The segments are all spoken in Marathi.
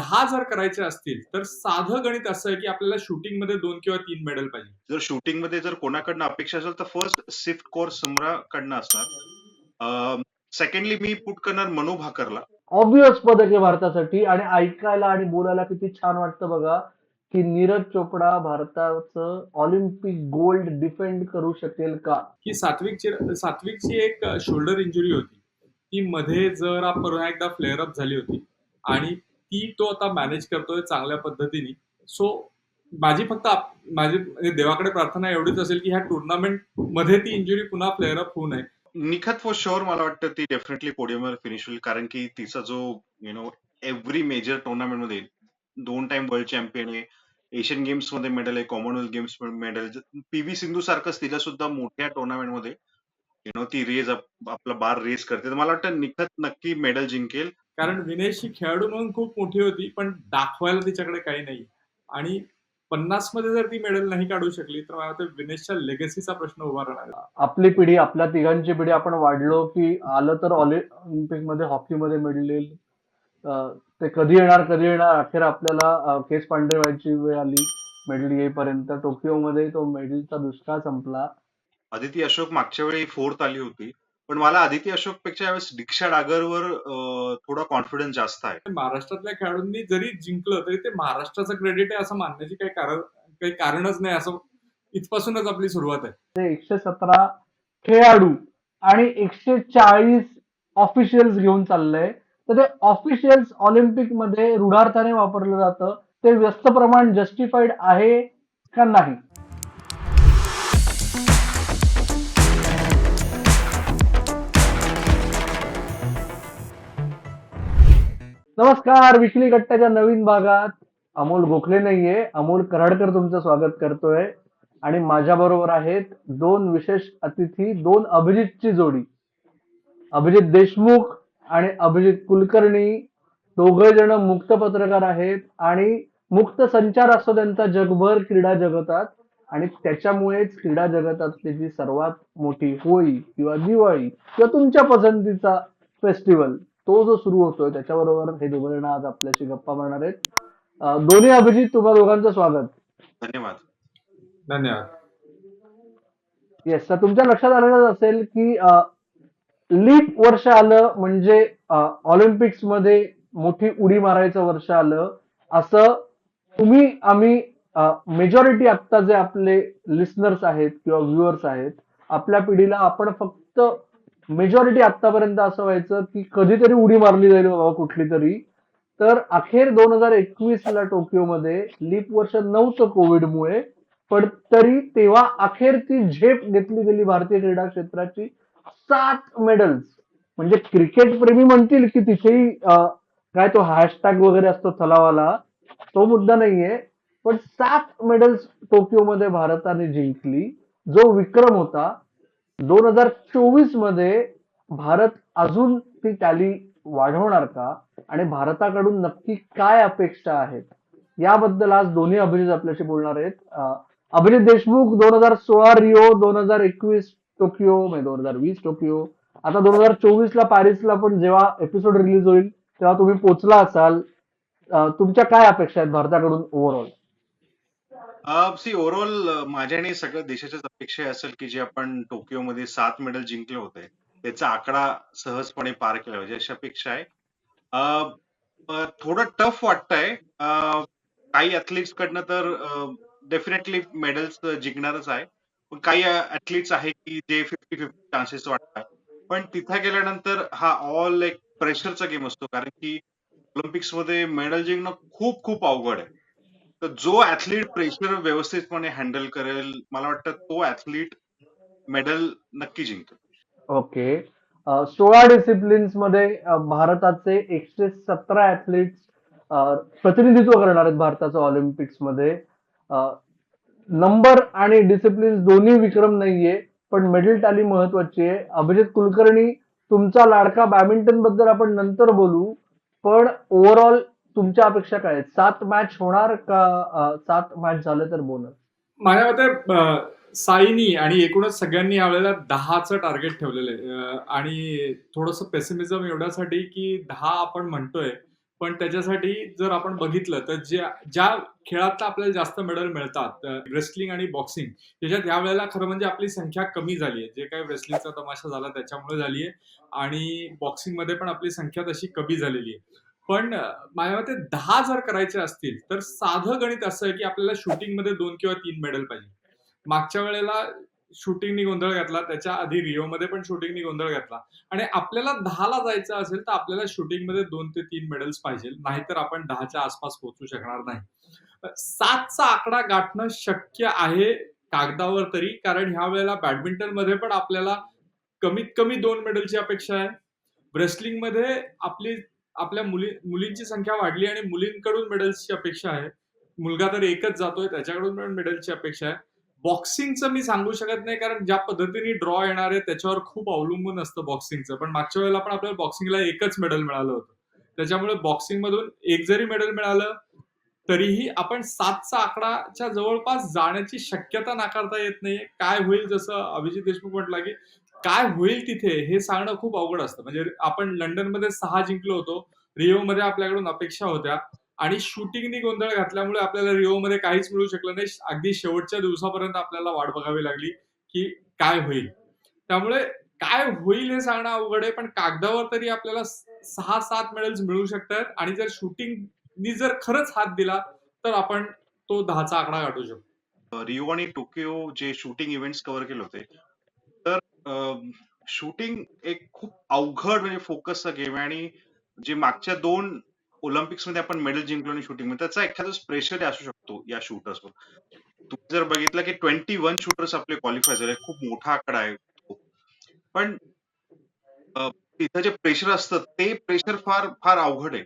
10 जर करायचे असतील, तर साधं गणित असं आहे, की आपल्याला शूटिंगमध्ये 2 किंवा 3 मेडल पाहिजे. जर शूटिंगमध्ये जर कोणाकडनं अपेक्षा असेल तर फर्स्ट सिफ्ट कौर समराकडनं असणार. सेकंडली मी पुट करणार मनू भाकरला. ऑब्विस पदक आहे भारतासाठी. आणि ऐकायला आणि बोलायला किती छान वाटतं बघा, की नीरज चोपडा भारताचं ऑलिम्पिक गोल्ड डिफेंड करू शकेल का? की सात्विकची एक शोल्डर इंजुरी होती. ती मध्ये जरा पुन्हा एकदा फ्लेअर अप झाली होती आणि ती तो आता मॅनेज करतोय चांगल्या पद्धतीने. सो माझी म्हणजे देवाकडे प्रार्थना एवढीच असेल की ह्या टुर्नामेंट मध्ये ती इंजुरी पुन्हा फ्लेअर अप होऊ नये. निखत फॉर शुअर मला वाटतं ती डेफिनेटली पोडियमवर फिनिश होईल, कारण की तिचा जो एव्हरी मेजर टुर्नामेंट मध्ये 2 टाइम वर्ल्ड चॅम्पियन आहे, एशियन गेम्स मध्ये मेडल आहे, Commonwealth games medal. PV Sindhu सारखंच तिला सुद्धा मोठ्या टुर्नामेंट मध्ये ती आपला बार रेस करते. तर मला वाटतं निखत नक्की मेडल जिंकेल. कारण विनेश ही खेळाडू म्हणून खूप मोठी होती, पण दाखवायला तिच्याकडे काही नाही. आणि 50 मध्ये जर ती मेडल नाही काढू शकली तर मला वाटतं विनेशच्या लेगसीचा प्रश्न उभा राहणार. आपली पिढी, आपल्या तिघांची पिढी आपण वाढलो की आलं तर ऑलिम्पिक मध्ये हॉकीमध्ये मेडल येईल. ते कधी येणार अखेर आपल्याला केस पांढरे व्हायची वेळ आली मेडल येईपर्यंत. टोकियोमध्ये तो मेडलचा दुष्काळ संपला. आदिती अशोक मागच्या वेळी 4th आली होती, पण मला आदिती अशोक पेक्षा यावेळेस दीक्षा डागरवर थोडा कॉन्फिडन्स जास्त आहे. महाराष्ट्रातल्या खेळाडूंनी जरी जिंकलं तरी ते महाराष्ट्राचं क्रेडिट आहे असं मानण्याची काही कारणच नाही. असं इथपासूनच आपली सुरुवात आहे. ते 117 खेळाडू आणि 140 ऑफिशियल्स घेऊन चाललंय. तर ते ऑफिशियल्स ऑलिम्पिक मध्ये रूढार्थाने वापरलं जातं. ते व्यस्त प्रमाण जस्टिफाईड आहे का नाही? नमस्कार. विकली गट्ट्याच्या नवीन भागात अमोल गोखले नाहीये, अमोल कराडकर तुमचं स्वागत करतोय. आणि माझ्या बरोबर आहेत 2 विशेष अतिथी, 2 अभिजितची जोडी. अभिजित देशमुख आणि अभिजित कुलकर्णी. दोघे जण मुक्त पत्रकार आहेत आणि मुक्त संचार असतो त्यांचा जगभर क्रीडा जगतात. आणि त्याच्यामुळेच क्रीडा जगतातली जी सर्वात मोठी होळी किंवा दिवाळी किंवा तुमच्या पसंतीचा फेस्टिवल तो जो सुरू होतोय त्याच्याबरोबर हे दोघं जण आज आपल्याशी गप्पा मारणार आहेत. दोन्ही अभिजित, तुम्हा दोघांचं स्वागत. धन्यवाद. धन्यवाद. येस, तर तुमच्या लक्षात आलेलंच असेल की लीप वर्ष आलं म्हणजे ऑलिम्पिक्स मध्ये मोठी उडी मारायचं वर्ष आलं असं आम्ही मेजॉरिटी आत्ता जे आपले लिस्नर्स आहेत किंवा व्ह्युअर्स आहेत, आपल्या पिढीला आपण फक्त मेजॉरिटी आतापर्यंत असं व्हायचं की कधीतरी उडी मारली जाईल बाबा कुठली तरी. तर अखेर 2021 ला टोकियोमध्ये लीप वर्ष नव्हतं कोविडमुळे, पण तरी तेव्हा अखेर ती झेप घेतली गेली भारतीय क्रीडा क्षेत्राची. 7 मेडल्स. म्हणजे क्रिकेट प्रेमी म्हणतील की तिथेही काय तो हॅशटॅग वगैरे असतो थलावाला, तो मुद्दा नाहीये. पण 7 मेडल्स टोकियोमध्ये भारताने जिंकली, जो विक्रम होता. 2024 मध्ये भारत अजून ती टॅली वाढवणार का आणि भारताकडून नक्की काय अपेक्षा आहेत याबद्दल आज दोन्ही अभिजित आपल्याशी बोलणार आहेत. Abhijit Deshmukh, 2016 Rio, 2021 Tokyo, 2020 Tokyo, आता 2024 ला पॅरिसला पण जेव्हा एपिसोड रिलीज होईल तेव्हा तुम्ही पोहोचला असाल. तुमच्या काय अपेक्षा आहेत भारताकडून ओव्हरऑल? ओव्हरऑल माझ्या आणि सगळ्या देशाच्याच अपेक्षा असेल की जे आपण टोकियोमध्ये 7 मेडल जिंकले होते त्याचा आकडा सहजपणे पार केला पाहिजे अशी अपेक्षा आहे. थोडं टफ वाटतंय. काही ऍथलीट्स कडनं तर डेफिनेटली मेडल्स जिंकणारच आहे, पण काही ऍथलीट्स आहे की जे 50-50 चान्सेस वाटतात. पण तिथे गेल्यानंतर हा ऑल एक प्रेशरचा गेम असतो, कारण की ऑलिम्पिक्स मध्ये मेडल जिंकणं खूप खूप अवघड आहे. तर जो ऍथलीट प्रेशर व्यवस्थितपणे हँडल करेल, मला वाटतं तो ऍथलीट मेडल नक्की जिंकेल. ओके. 16 डिसिप्लिन्स मध्ये भारताचे 117 ऍथलीट्स प्रतिनिधित्व करणार आहेत भारताचं ऑलिम्पिक्स मध्ये. नंबर आणि डिसिप्लिन्स दोन्ही विक्रम नाहीये, पण मेडल टॅली महत्वाची आहे. अभिजित कुलकर्णी, तुमचा लाडका बॅडमिंटन बद्दल आपण नंतर बोलू, पण ओव्हरऑल तुमच्या अपेक्षा काय आहेत? 7 मॅच होणार का 7 मॅच झाले तर बोनस? माझ्या मते साईनी आणि एकूणच सगळ्यांनी यावेळेला 10चं टार्गेट ठेवलेलं आहे. आणि थोडंसं पेसिमिझम एवढ्यासाठी की 10 आपण म्हणतोय, पण त्याच्यासाठी जर आपण बघितलं तर ज्या खेळात आपल्याला जास्त मेडल मिळतात, रेसलिंग आणि बॉक्सिंग, त्याच्यात यावेळेला खरं म्हणजे आपली संख्या कमी झाली आहे. जे काही रेसलिंगचा तमाशा झाला त्याच्यामुळे झाली आहे आणि बॉक्सिंगमध्ये पण आपली संख्या तशी कमी झालेली आहे. पण माझ्या मते 10 जर करायचे असतील तर साधं गणित असं आहे की आपल्याला शूटिंगमध्ये 2 किंवा 3 मेडल पाहिजे. मागच्या वेळेला शूटिंगनी गोंधळ घातला, त्याच्या आधी रिओमध्ये पण शूटिंगनी गोंधळ घातला आणि आपल्याला 10ला जायचं असेल तर आपल्याला शूटिंगमध्ये 2 ते 3 मेडल्स पाहिजे. नाहीतर आपण 10च्या आसपास पोहोचू शकणार नाही. 7चा आकडा गाठणं शक्य आहे कागदावर तरी, कारण ह्या वेळेला बॅडमिंटनमध्ये पण आपल्याला कमीत कमी 2 मेडलची अपेक्षा आहे. रेसलिंगमध्ये आपल्या मुलींची संख्या वाढली आणि मुलींकडून मेडल्सची अपेक्षा आहे. मुलगा तर एकच जातोय, त्याच्याकडून पण मेडलची अपेक्षा आहे. बॉक्सिंगचं मी सांगू शकत नाही, कारण ज्या पद्धतीने ड्रॉ येणार आहे त्याच्यावर खूप अवलंबून असतं बॉक्सिंगचं. पण मागच्या वेळेला पण आपल्याला बॉक्सिंगला एकच मेडल मिळालं होतं. त्याच्यामुळे बॉक्सिंगमधून एक जरी मेडल मिळालं तरीही आपण 7चा आकडाच्या जवळपास जाण्याची शक्यता नाकारता येत नाहीये. काय होईल, जसं अभिजित देशमुख म्हटला की काय होईल तिथे हे सांगणं खूप अवघड असतं. म्हणजे आपण लंडनमध्ये 6 जिंकलो होतो. रिओमध्ये आपल्याकडून अपेक्षा होत्या आणि शूटिंगनी गोंधळ घातल्यामुळे आपल्याला रिओमध्ये काहीच मिळू शकलं नाही. अगदी शेवटच्या दिवसापर्यंत आपल्याला वाट बघावी लागली की काय होईल. त्यामुळे काय होईल हे सांगणं अवघड आहे, पण कागदावर तरी आपल्याला 6-7 मेडल्स मिळू शकतात आणि जर शूटिंगनी जर खरंच हात दिला तर आपण तो 10चा आकडा गाठू शकतो. रिओ आणि टोकियो जे शूटिंग इव्हेंट्स कव्हर केले होते, तर शूटिंग एक खूप अवघड म्हणजे फोकसचा गेम आहे आणि जे मागच्या 2 ओलिम्पिक्समध्ये आपण मेडल जिंकलो आणि शूटिंगमध्ये त्याचा एखादा प्रेशर असू शकतो या शूटर्सवर. तुम्ही जर बघितलं की 21 शूटर्स आपले क्वालिफाय झाले, खूप मोठा आकडा आहे तो. पण तिथं जे प्रेशर असतं ते प्रेशर फार फार अवघड आहे.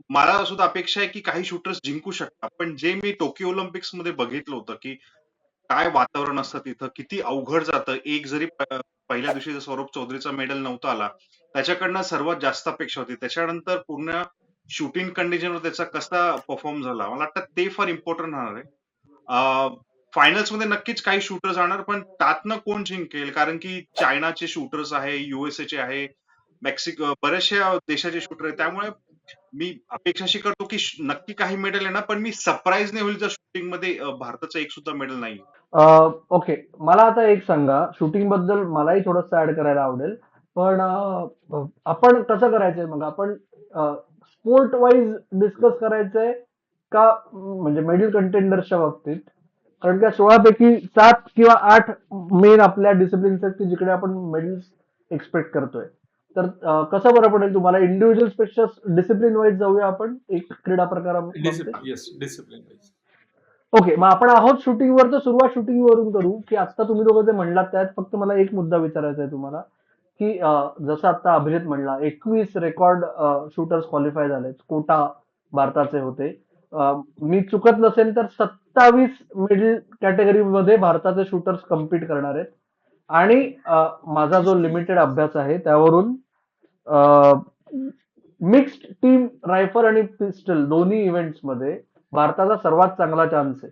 मला सुद्धा अपेक्षा आहे की काही शूटर्स जिंकू शकतात. पण जे मी टोकियो ऑलिम्पिक्समध्ये बघितलं होतं की काय वातावरण असतं तिथं, किती अवघड जातं. एक जरी पहिल्या दिवशी जर सौरभ चौधरीचा मेडल नव्हता आला, त्याच्याकडनं सर्वात जास्त अपेक्षा होती. त्याच्यानंतर पूर्ण शूटिंग कंडिशनवर त्याचा कसा परफॉर्म झाला, मला वाटतं ते फार इम्पॉर्टंट राहणार आहे. फायनल्समध्ये नक्कीच काही शूटर जाणार, पण त्यातनं कोण जिंकेल? कारण की चायनाचे शूटर्स आहे, यूएसए आहे, मेक्सिको बऱ्याचशा देशाचे शूटर आहेत. त्यामुळे मी अपेक्षा अशी करतो की नक्की काही मेडल येणार, पण मी सरप्राईज नाही होईल जर शूटिंगमध्ये भारताचं एक सुद्धा मेडल नाही. ओके, मला आता एक सांगा, शूटिंग बद्दल मलाही थोडंसं ऍड करायला आवडेल. पण आपण कसं करायचंय मग? आपण स्पोर्ट वाईज डिस्कस करायचंय का म्हणजे मेडल कंटेंडर्सच्या बाबतीत? कारण का 16 पैकी 7 किंवा 8 मेन आपल्या डिसिप्लिन्स आहेत की जिकडे आपण मेडल्स एक्सपेक्ट करतोय. तर कसं बरं पडेल तुम्हाला? इंडिव्हिज्युअल्स पेक्षा डिसिप्लिन वाईज जाऊया आपण एक क्रीडा प्रकाराबाबतीत. Discipline wise. ओके, मग आपण आहोत शूटिंगवर, तर सुरुवात शूटिंग वरून करू की आता तुम्ही दोघं जे म्हणलात त्यात फक्त मला एक मुद्दा विचारायचा आहे तुम्हाला की जसं आता अभिजित म्हणला 21 रेकॉर्ड शूटर्स क्वालिफाय झालेत, कोटा भारताचे होते. मी चुकत नसेल तर 27 मिडल कॅटेगरीमध्ये भारताचे शूटर्स कम्पीट करणार आहेत आणि माझा जो लिमिटेड अभ्यास आहे त्यावरून मिक्स्ड टीम रायफल आणि पिस्टल दोन्ही इव्हेंट्स मध्ये भारताचा सर्वात चांगला चान्स आहे.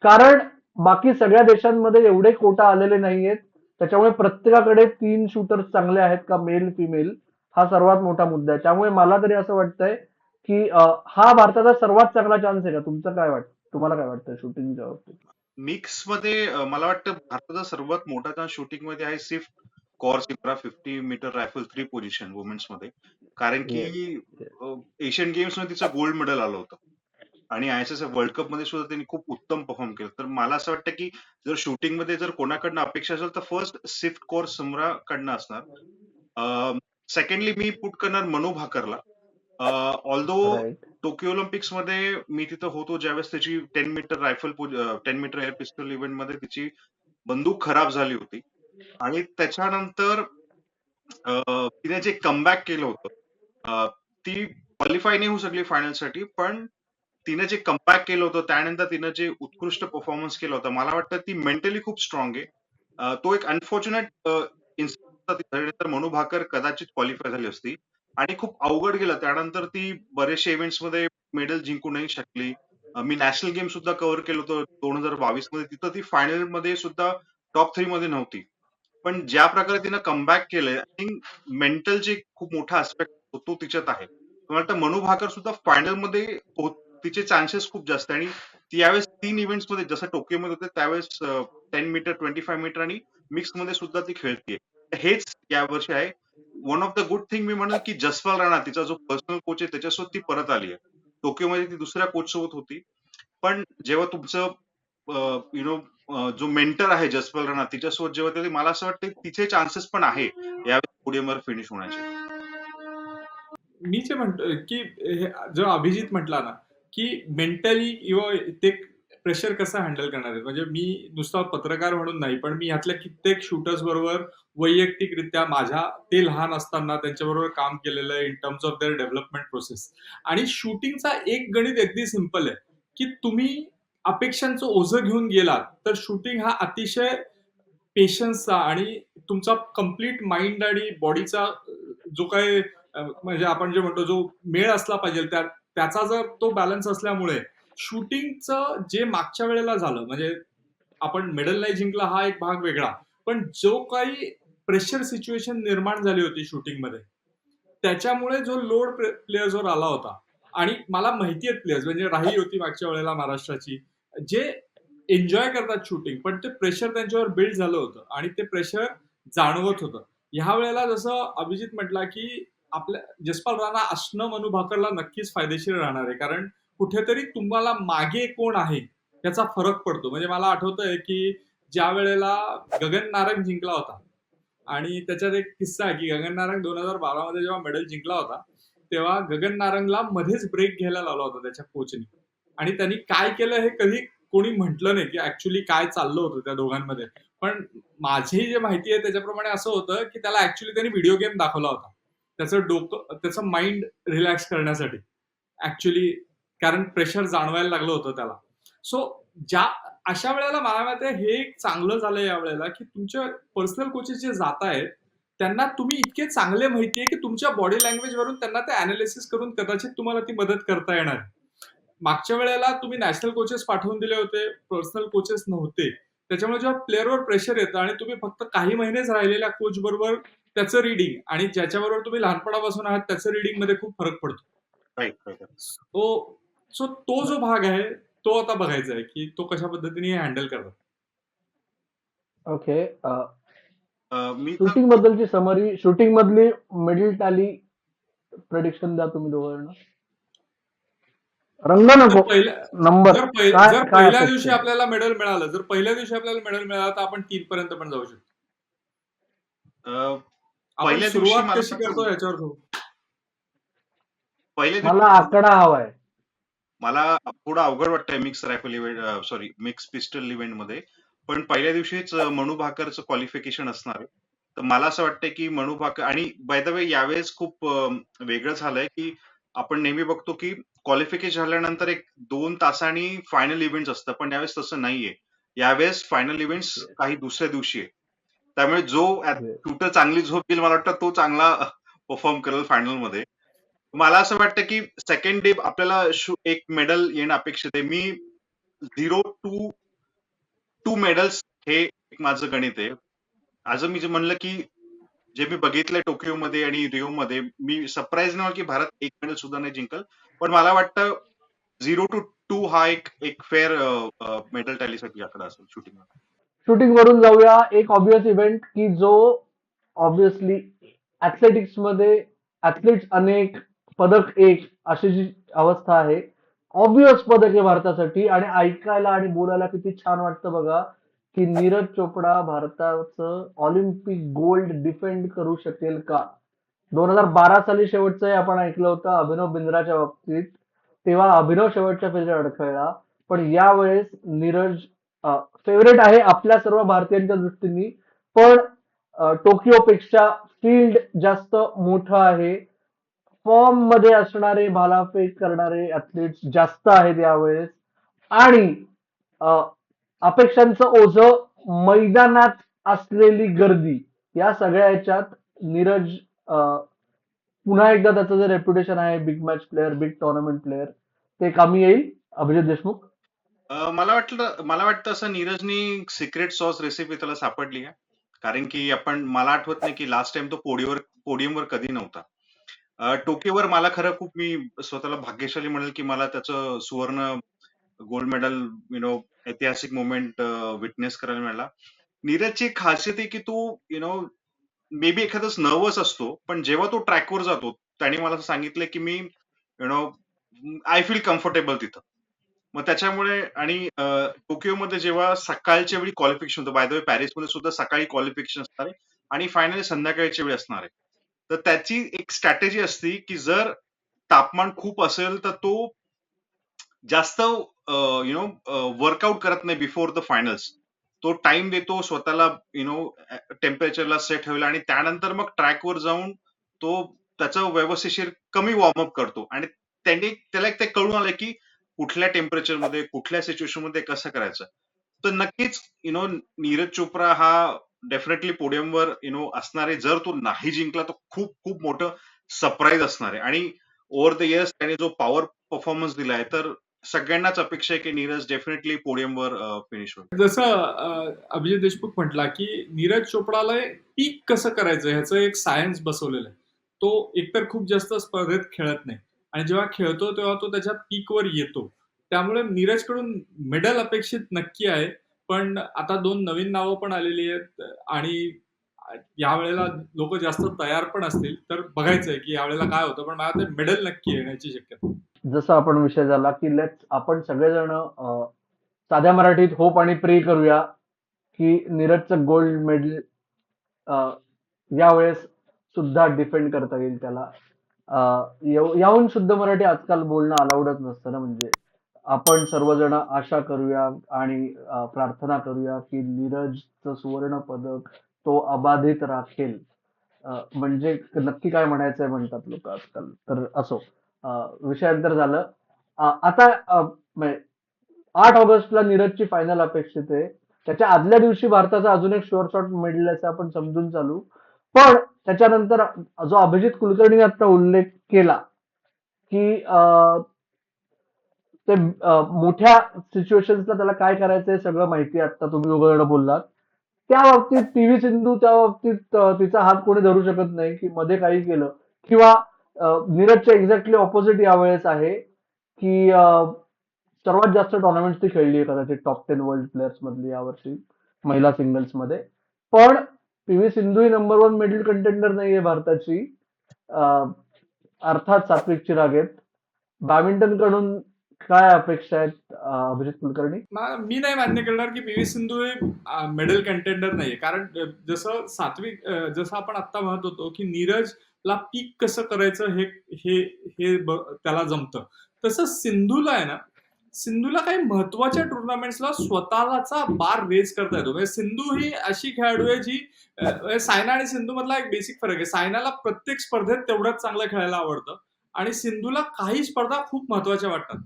कारण बाकी सगळ्या देशांमध्ये एवढे कोटा आलेले नाहीयेत. त्याच्यामुळे प्रत्येकाकडे 3 शूटर्स चांगले आहेत का, मेल फिमेल, हा सर्वात मोठा मुद्दा आहे. त्यामुळे मला तरी असं वाटतंय की हा भारताचा सर्वात चांगला चान्स आहे का? तुमचं काय वाटतं? तुम्हाला काय वाटतं शूटिंगच्या बाबतीत? मिक्स मध्ये मला वाटतं भारताचा सर्वात मोठा चान्स शूटिंग मध्ये आहे सिर्फ Kaur Samra 50 metre rifle 3 position women's मध्ये. कारण की येस, येस. एशियन गेम्स मध्ये तिचं गोल्ड मेडल आलं होतं आणि ISSF वर्ल्ड कप मध्ये सुद्धा त्यांनी खूप उत्तम परफॉर्म केलं. तर मला असं वाटतं की जर शूटिंग मध्ये जर कोणाकडनं अपेक्षा असेल तर फर्स्ट सिफ्ट कॉर सिमरा कडनं असणार. सेकंडली मी पुट करणार मनू भाकरला. Although right. टोकियो ऑलिम्पिक्स मध्ये मी तिथं होतो ज्यावेळेस त्याची 10 metre rifle 10 metre air pistol event मध्ये तिची बंदूक खराब झाली होती आणि त्याच्यानंतर तिने जे कमबॅक केलं होतं, ती क्वालिफाय नाही होऊ शकली फायनलसाठी, पण तिने जे कमबॅक केलं होतं त्यानंतर तिनं जे उत्कृष्ट परफॉर्मन्स केला होता, मला वाटतं ती मेंटली खूप स्ट्रॉंग आहे. तो एक अनफॉर्च्युनेट तर मनू भाकर कदाचित क्वालिफाय झाली असती आणि खूप अवघड गेलं. त्यानंतर ती बरेचशा इव्हेंट्स मध्ये मेडल जिंकू नाही शकली. मी नॅशनल गेम सुद्धा कव्हर केलं होतं 2022 मध्ये. तिथं ती फायनल मध्ये सुद्धा टॉप 3 मध्ये नव्हती. पण ज्या प्रकारे तिनं कमबॅक केलंय, आय थिंक मेंटल जे खूप मोठा ऍस्पेक्ट तो तिच्यात आहे. मला वाटतं मनू भाकर सुद्धा फायनलमध्ये तिचे चान्सेस खूप जास्त आहे आणि ती यावेळेस 3 इव्हेंट्समध्ये जसं टोकियोमध्ये होते त्यावेळेस 10 मीटर, 25 मीटर आणि मिक्समध्ये सुद्धा ती खेळतीये. तर हेच यावर्षी आहे. One of the good thing मी म्हणेल की जसपाल राणा तिचा जो पर्सनल कोच आहे त्याच्यासोबत ती परत आली आहे. टोकियोमध्ये ती दुसऱ्या कोच सोबत होती. पण जेव्हा तुमचं यु नो जो मेंटर आहे जसपाल राणा तिच्यासोबत जेव्हा ते मला असं वाटतं तिचे चान्सेस पण आहे यावेळेस पोडियमवर फिनिश होण्याचे. मी जे म्हणतोय की जो अभिजित म्हटला ना की मेंटली किंवा ते प्रेशर कसं हँडल करणार आहे. म्हणजे मी नुसता पत्रकार म्हणून नाही, पण मी ह्यातल्या कित्येक शूटर्स बरोबर वैयक्तिकरित्या माझ्या ते लहान असताना त्यांच्याबरोबर काम केलेलं आहे in terms of their development process. आणि शूटिंगचा एक गणित अगदी सिंपल आहे की तुम्ही अपेक्षांचं ओझं घेऊन गेलात तर शूटिंग हा अतिशय पेशन्सचा आणि तुमचा कम्प्लीट माइंड आणि बॉडीचा जो काही म्हणजे आपण जे म्हणतो जो मेळ असला पाहिजे त्याचा जर तो बॅलन्स असल्यामुळे शूटिंगचं जे मागच्या वेळेला झालं म्हणजे आपण मेडल नाही जिंकला हा एक भाग वेगळा, पण जो काही प्रेशर सिच्युएशन निर्माण झाली होती शूटिंगमध्ये त्याच्यामुळे जो लोड प्लेयर्सवर आला होता आणि मला माहिती आहेत प्लेयर्स म्हणजे राही होती मागच्या वेळेला महाराष्ट्राची जे एन्जॉय करतात शूटिंग पण ते प्रेशर त्यांच्यावर बिल्ड झालं होतं आणि ते प्रेशर जाणवत होतं. ह्या वेळेला जसं अभिजित म्हटला की आपल्या जसपाल राणा असणं मनू भाकरला नक्कीच फायदेशीर राहणार आहे कारण कुठेतरी तुम्हाला मागे कोण आहे त्याचा फरक पडतो. म्हणजे मला आठवतंय की ज्या वेळेला गगन नारंग जिंकला होता आणि त्याच्यात एक किस्सा आहे की गगन नारंग 2012 मध्ये जेव्हा मेडल जिंकला होता तेव्हा गगन नारंगला मध्येच ब्रेक घ्यायला लावला होता त्याच्या कोचने आणि त्यांनी काय केलं हे कधी कोणी म्हटलं नाही की ऍक्च्युली काय चाललं होतं त्या दोघांमध्ये. पण माझी जे माहिती आहे त्याच्याप्रमाणे असं होतं की त्याला ऍक्च्युली त्यांनी व्हिडिओ गेम दाखवला होता त्याचं डोकं त्याचं माइंड रिलॅक्स करण्यासाठी ऍक्च्युली कारण प्रेशर जाणवायला लागलं होतं त्याला. सो ज्या अशा वेळेला मला माहिती आहे हे एक चांगलं झालं या वेळेला की तुमच्या पर्सनल कोचेस जे जात आहेत त्यांना तुम्ही इतके चांगले माहितीये की तुमच्या बॉडी लँग्वेज वरून त्यांना ते अनालिसिस करून कदाचित तुम्हाला ती मदत करता येणार. मागच्या वेळेला तुम्ही नॅशनल कोचेस पाठवून दिले होते, पर्सनल कोचेस नव्हते. त्याच्यामुळे जेव्हा प्लेअरवर प्रेशर येतं आणि तुम्ही फक्त काही महिनेच राहिलेल्या कोच बरोबर त्याचं रिडिंग आणि ज्याच्याबरोबर तुम्ही लहानपणापासून आहात त्याचं रिडिंग मध्ये खूप फरक पडतो. राईट. सो तो जो भाग आहे तो आता बघायचा आहे की तो कशा पद्धतीने हँडल करतात. ओके. मी तर शूटिंग बद्दलची समरी, शूटिंग मधली मिडल टॅली प्रेडिक्शन द्या तुम्ही दोघं. रंग जर नको, पहिल्या नंबर. जर काय जर काय पहिल्या अपेक्षा दिवशी आहे? आपल्याला मेडल मिळालं जर पहिल्या दिवशी आपल्याला मेडल मिळालं तर आपण 3 पर्यंत पण जाऊ शकतो. अ, आपण पहिल्या दिवशी सुरुवात मला कशी करतो याच्यावर ठरवू. पहिल्या मला दिवशी आकडा हवाय. मला थोडं अवघड वाटतंय mix rifle event sorry mix pistol event मध्ये. पण पहिल्या दिवशीच मनू भाकरचं क्वालिफिकेशन असणार आहे. तर मला असं वाटतंय की मनू भाकर आणि बाय द वे यावेळेस खूप वेगळं झालंय की आपण नेहमी बघतो की क्वालिफिकेशन झाल्यानंतर एक 2 तासांनी फायनल इव्हेंट असतं पण यावेळेस तसं नाहीये. यावेळेस फायनल इव्हेंट्स काही दुसऱ्या दिवशी आहे. त्यामुळे जो शूटर चांगली झोप घेईल मला वाटतं तो चांगला परफॉर्म करेल फायनल मध्ये. मला असं वाटतं की सेकंड डे आपल्याला एक मेडल येणं अपेक्षित आहे. मी 0 टू मेडल्स हे एक माझं गणित आहे. आज मी जे म्हणलं की जे मी बघितलंय टोकियोमध्ये आणि रिओमध्ये मी सरप्राईज नाही की भारत एक मेडल सुद्धा नाही जिंकल. पण मला वाटतं 0 टू 2 हा एक एक फेअर मेडल टॅलीसाठी आकडा असेल शूटिंग. शूटिंग वरून जाऊया. एक ऑब्विस इव्हेंट की जो ऑब्विसली ऍथलेटिक्स मध्ये ऍथलीट्स अनेक, पदक एक अशी जी अवस्था आहे. ऑब्विस पदक आहे भारतासाठी आणि ऐकायला आणि बोलायला किती छान वाटतं बघा की नीरज चोपडा भारताचं ऑलिम्पिक गोल्ड डिफेंड करू शकेल का. 2012 साली शेवटचं हे आपण ऐकलं होतं अभिनव बिंद्राच्या बाबतीत. तेव्हा अभिनव शेवटच्या फेरीत अडखळला. पण यावेळेस नीरज फेवरेट आहे आपल्या सर्व भारतीयांच्या दृष्टीने. पण टोकियोपेक्षा फील्ड जास्त मोठं आहे. फॉर्म मध्ये असणारे भालाफेक करणारे ऍथलीट्स जास्त आहेत यावेळेस आणि अ, अपेक्षांचं ओझं, मैदानात असलेली गर्दी, या सगळ्या याच्यात नीरज पुन्हा एकदा त्याचं जे रेप्युटेशन आहे big match player, big tournament player, ते कामी येईल. अभिजित देशमुख. मला वाटतं असं नीरजनी सिक्रेट सॉस रेसिपी त्याला सापडली आहे. कारण की मला आठवत नाही की लास्ट टाइम तो पोडियमवर कधी नव्हता. टोकियोवर मला खरं खूप मी स्वतःला भाग्यशाली म्हणेल, की मला त्याचं सुवर्ण गोल्ड मेडल ऐतिहासिक मोमेंट विटनेस करायला मिळाला. नीरजची एक खासियत आहे, की तो मे बी एखादाच नर्व्हस असतो, पण जेव्हा तो ट्रॅकवर जातो, त्याने मला असं सांगितलं, की मी आय फील कम्फर्टेबल तिथं. मग त्याच्यामुळे आणि टोकियोमध्ये जेव्हा सकाळच्या वेळी क्वालिफिकेशन होतं, बाय द वे पॅरिसमध्ये सुद्धा सकाळी क्वालिफिकेशन असणार आहे आणि फायनली संध्याकाळच्या वेळी असणार आहे. तर त्याची एक स्ट्रॅटेजी असते, की जर तापमान खूप असेल, तर तो जास्त वर्कआउट करत नाही बिफोर द फायनल्स. तो टाइम देतो स्वतःला टेम्परेचरला सेट व्हायला आणि त्यानंतर मग ट्रॅकवर जाऊन तो त्याचं व्यवस्थिशीर कमी वॉर्मअप करतो आणि त्याला एक ते कळून आलं की कुठल्या टेम्परेचरमध्ये कुठल्या सिच्युएशन मध्ये कसं करायचं. तर नक्कीच नीरज चोप्रा हा डेफिनेटली पोडियमवर असणार आहे. जर तो नाही जिंकला तर खूप खूप मोठं सरप्राईज असणार आहे आणि ओव्हर द इयर्स त्याने जो पॉवर परफॉर्मन्स दिलाय तर सगळ्यांनाच अपेक्षा आहे की नीरज डेफिनेटली पोडियमवर फिनिश होईल. जसं अभिजित देशमुख म्हटला, की नीरज चोपडाला पीक कसं करायचं ह्याचं एक सायन्स बसवलेलं आहे. तो एकतर खूप जास्त स्पर्धेत खेळत नाही आणि जेव्हा खेळतो तेव्हा तो त्याच्या पीकवर येतो. त्यामुळे नीरजकडून मेडल अपेक्षित नक्की आहे. पण आता 2 नवीन नावं पण आलेली आहेत आणि यावेळेला लोकं जास्त तयार पण असतील. तर बघायचंय, की यावेळेला काय होतं. पण मला वाटतं मेडल नक्की येण्याची शक्यता आहे. जसा आपण विषय झाला की आपण सगळेजण साध्या मराठीत होप आणि प्रे करूया की नीरजचं गोल्ड मेडल यावेळेस सुद्धा डिफेंड करता येईल त्याला. याहून शुद्ध मराठी आजकाल बोलणं अलाउडच नसतं ना, म्हणजे आपण सर्वजण आशा करूया आणि प्रार्थना करूया की नीरजचं सुवर्ण पदक तो अबाधित राखेल. म्हणजे नक्की काय म्हणायचंय म्हणतात लोक आजकाल. तर असो, विषयांतर झालं. आता म्हणजे 8 ऑगस्टला नीरजची फायनल अपेक्षित आहे. त्याच्या आदल्या दिवशी भारताचा अजून एक शुअर शॉट मिळेल असं आपण समजून चालू. पण त्याच्यानंतर जो अभिजित कुलकर्णीने आता उल्लेख केला की ते मोठ्या सिच्युएशन्सला त्याला काय करायचंय सगळं माहिती आहे. आता तुम्ही दोघं बोललात त्या बाबतीत पी व्ही सिंधू त्या बाबतीत तिचा हात कोणी धरू शकत नाही की मध्ये काही केलं किंवा नीरजच्या एक्झॅक्टली ऑपोजिट यावेळेस आहे की सर्वात जास्त टुर्नामेंट ती खेळली आहे कदाचित टॉप 10 वर्ल्ड प्लेयर्स मधली यावर्षी महिला सिंगल्स मध्ये. पण पी व्ही सिंधू ही नंबर 1 मेडल कंटेंडर नाहीये भारताची. अं, अर्थात सात्विक चिराग आहेत. बॅडमिंटन कडून काय अपेक्षा आहेत अभिजित कुलकर्णी? मी नाही मान्य करणार की पी व्ही सिंधू हे मेडल कंटेंडर नाहीये. कारण जसं सात्विक जसं आपण आता म्हणत होतो की नीरजला पीक कसं करायचं हे हे हे त्याला जमतं. तसं सिंधूला आहे ना, सिंधूला काही महत्वाच्या टुर्नामेंट्सला स्वतःचा बार रेज करता येतो. म्हणजे सिंधू ही अशी खेळाडू आहे जी सायना आणि सिंधू मधला एक बेसिक फरक आहे. सायनाला प्रत्येक स्पर्धेत तेवढंच चांगलं खेळायला आवडतं आणि सिंधूला काही स्पर्धा खूप महत्वाच्या वाटतात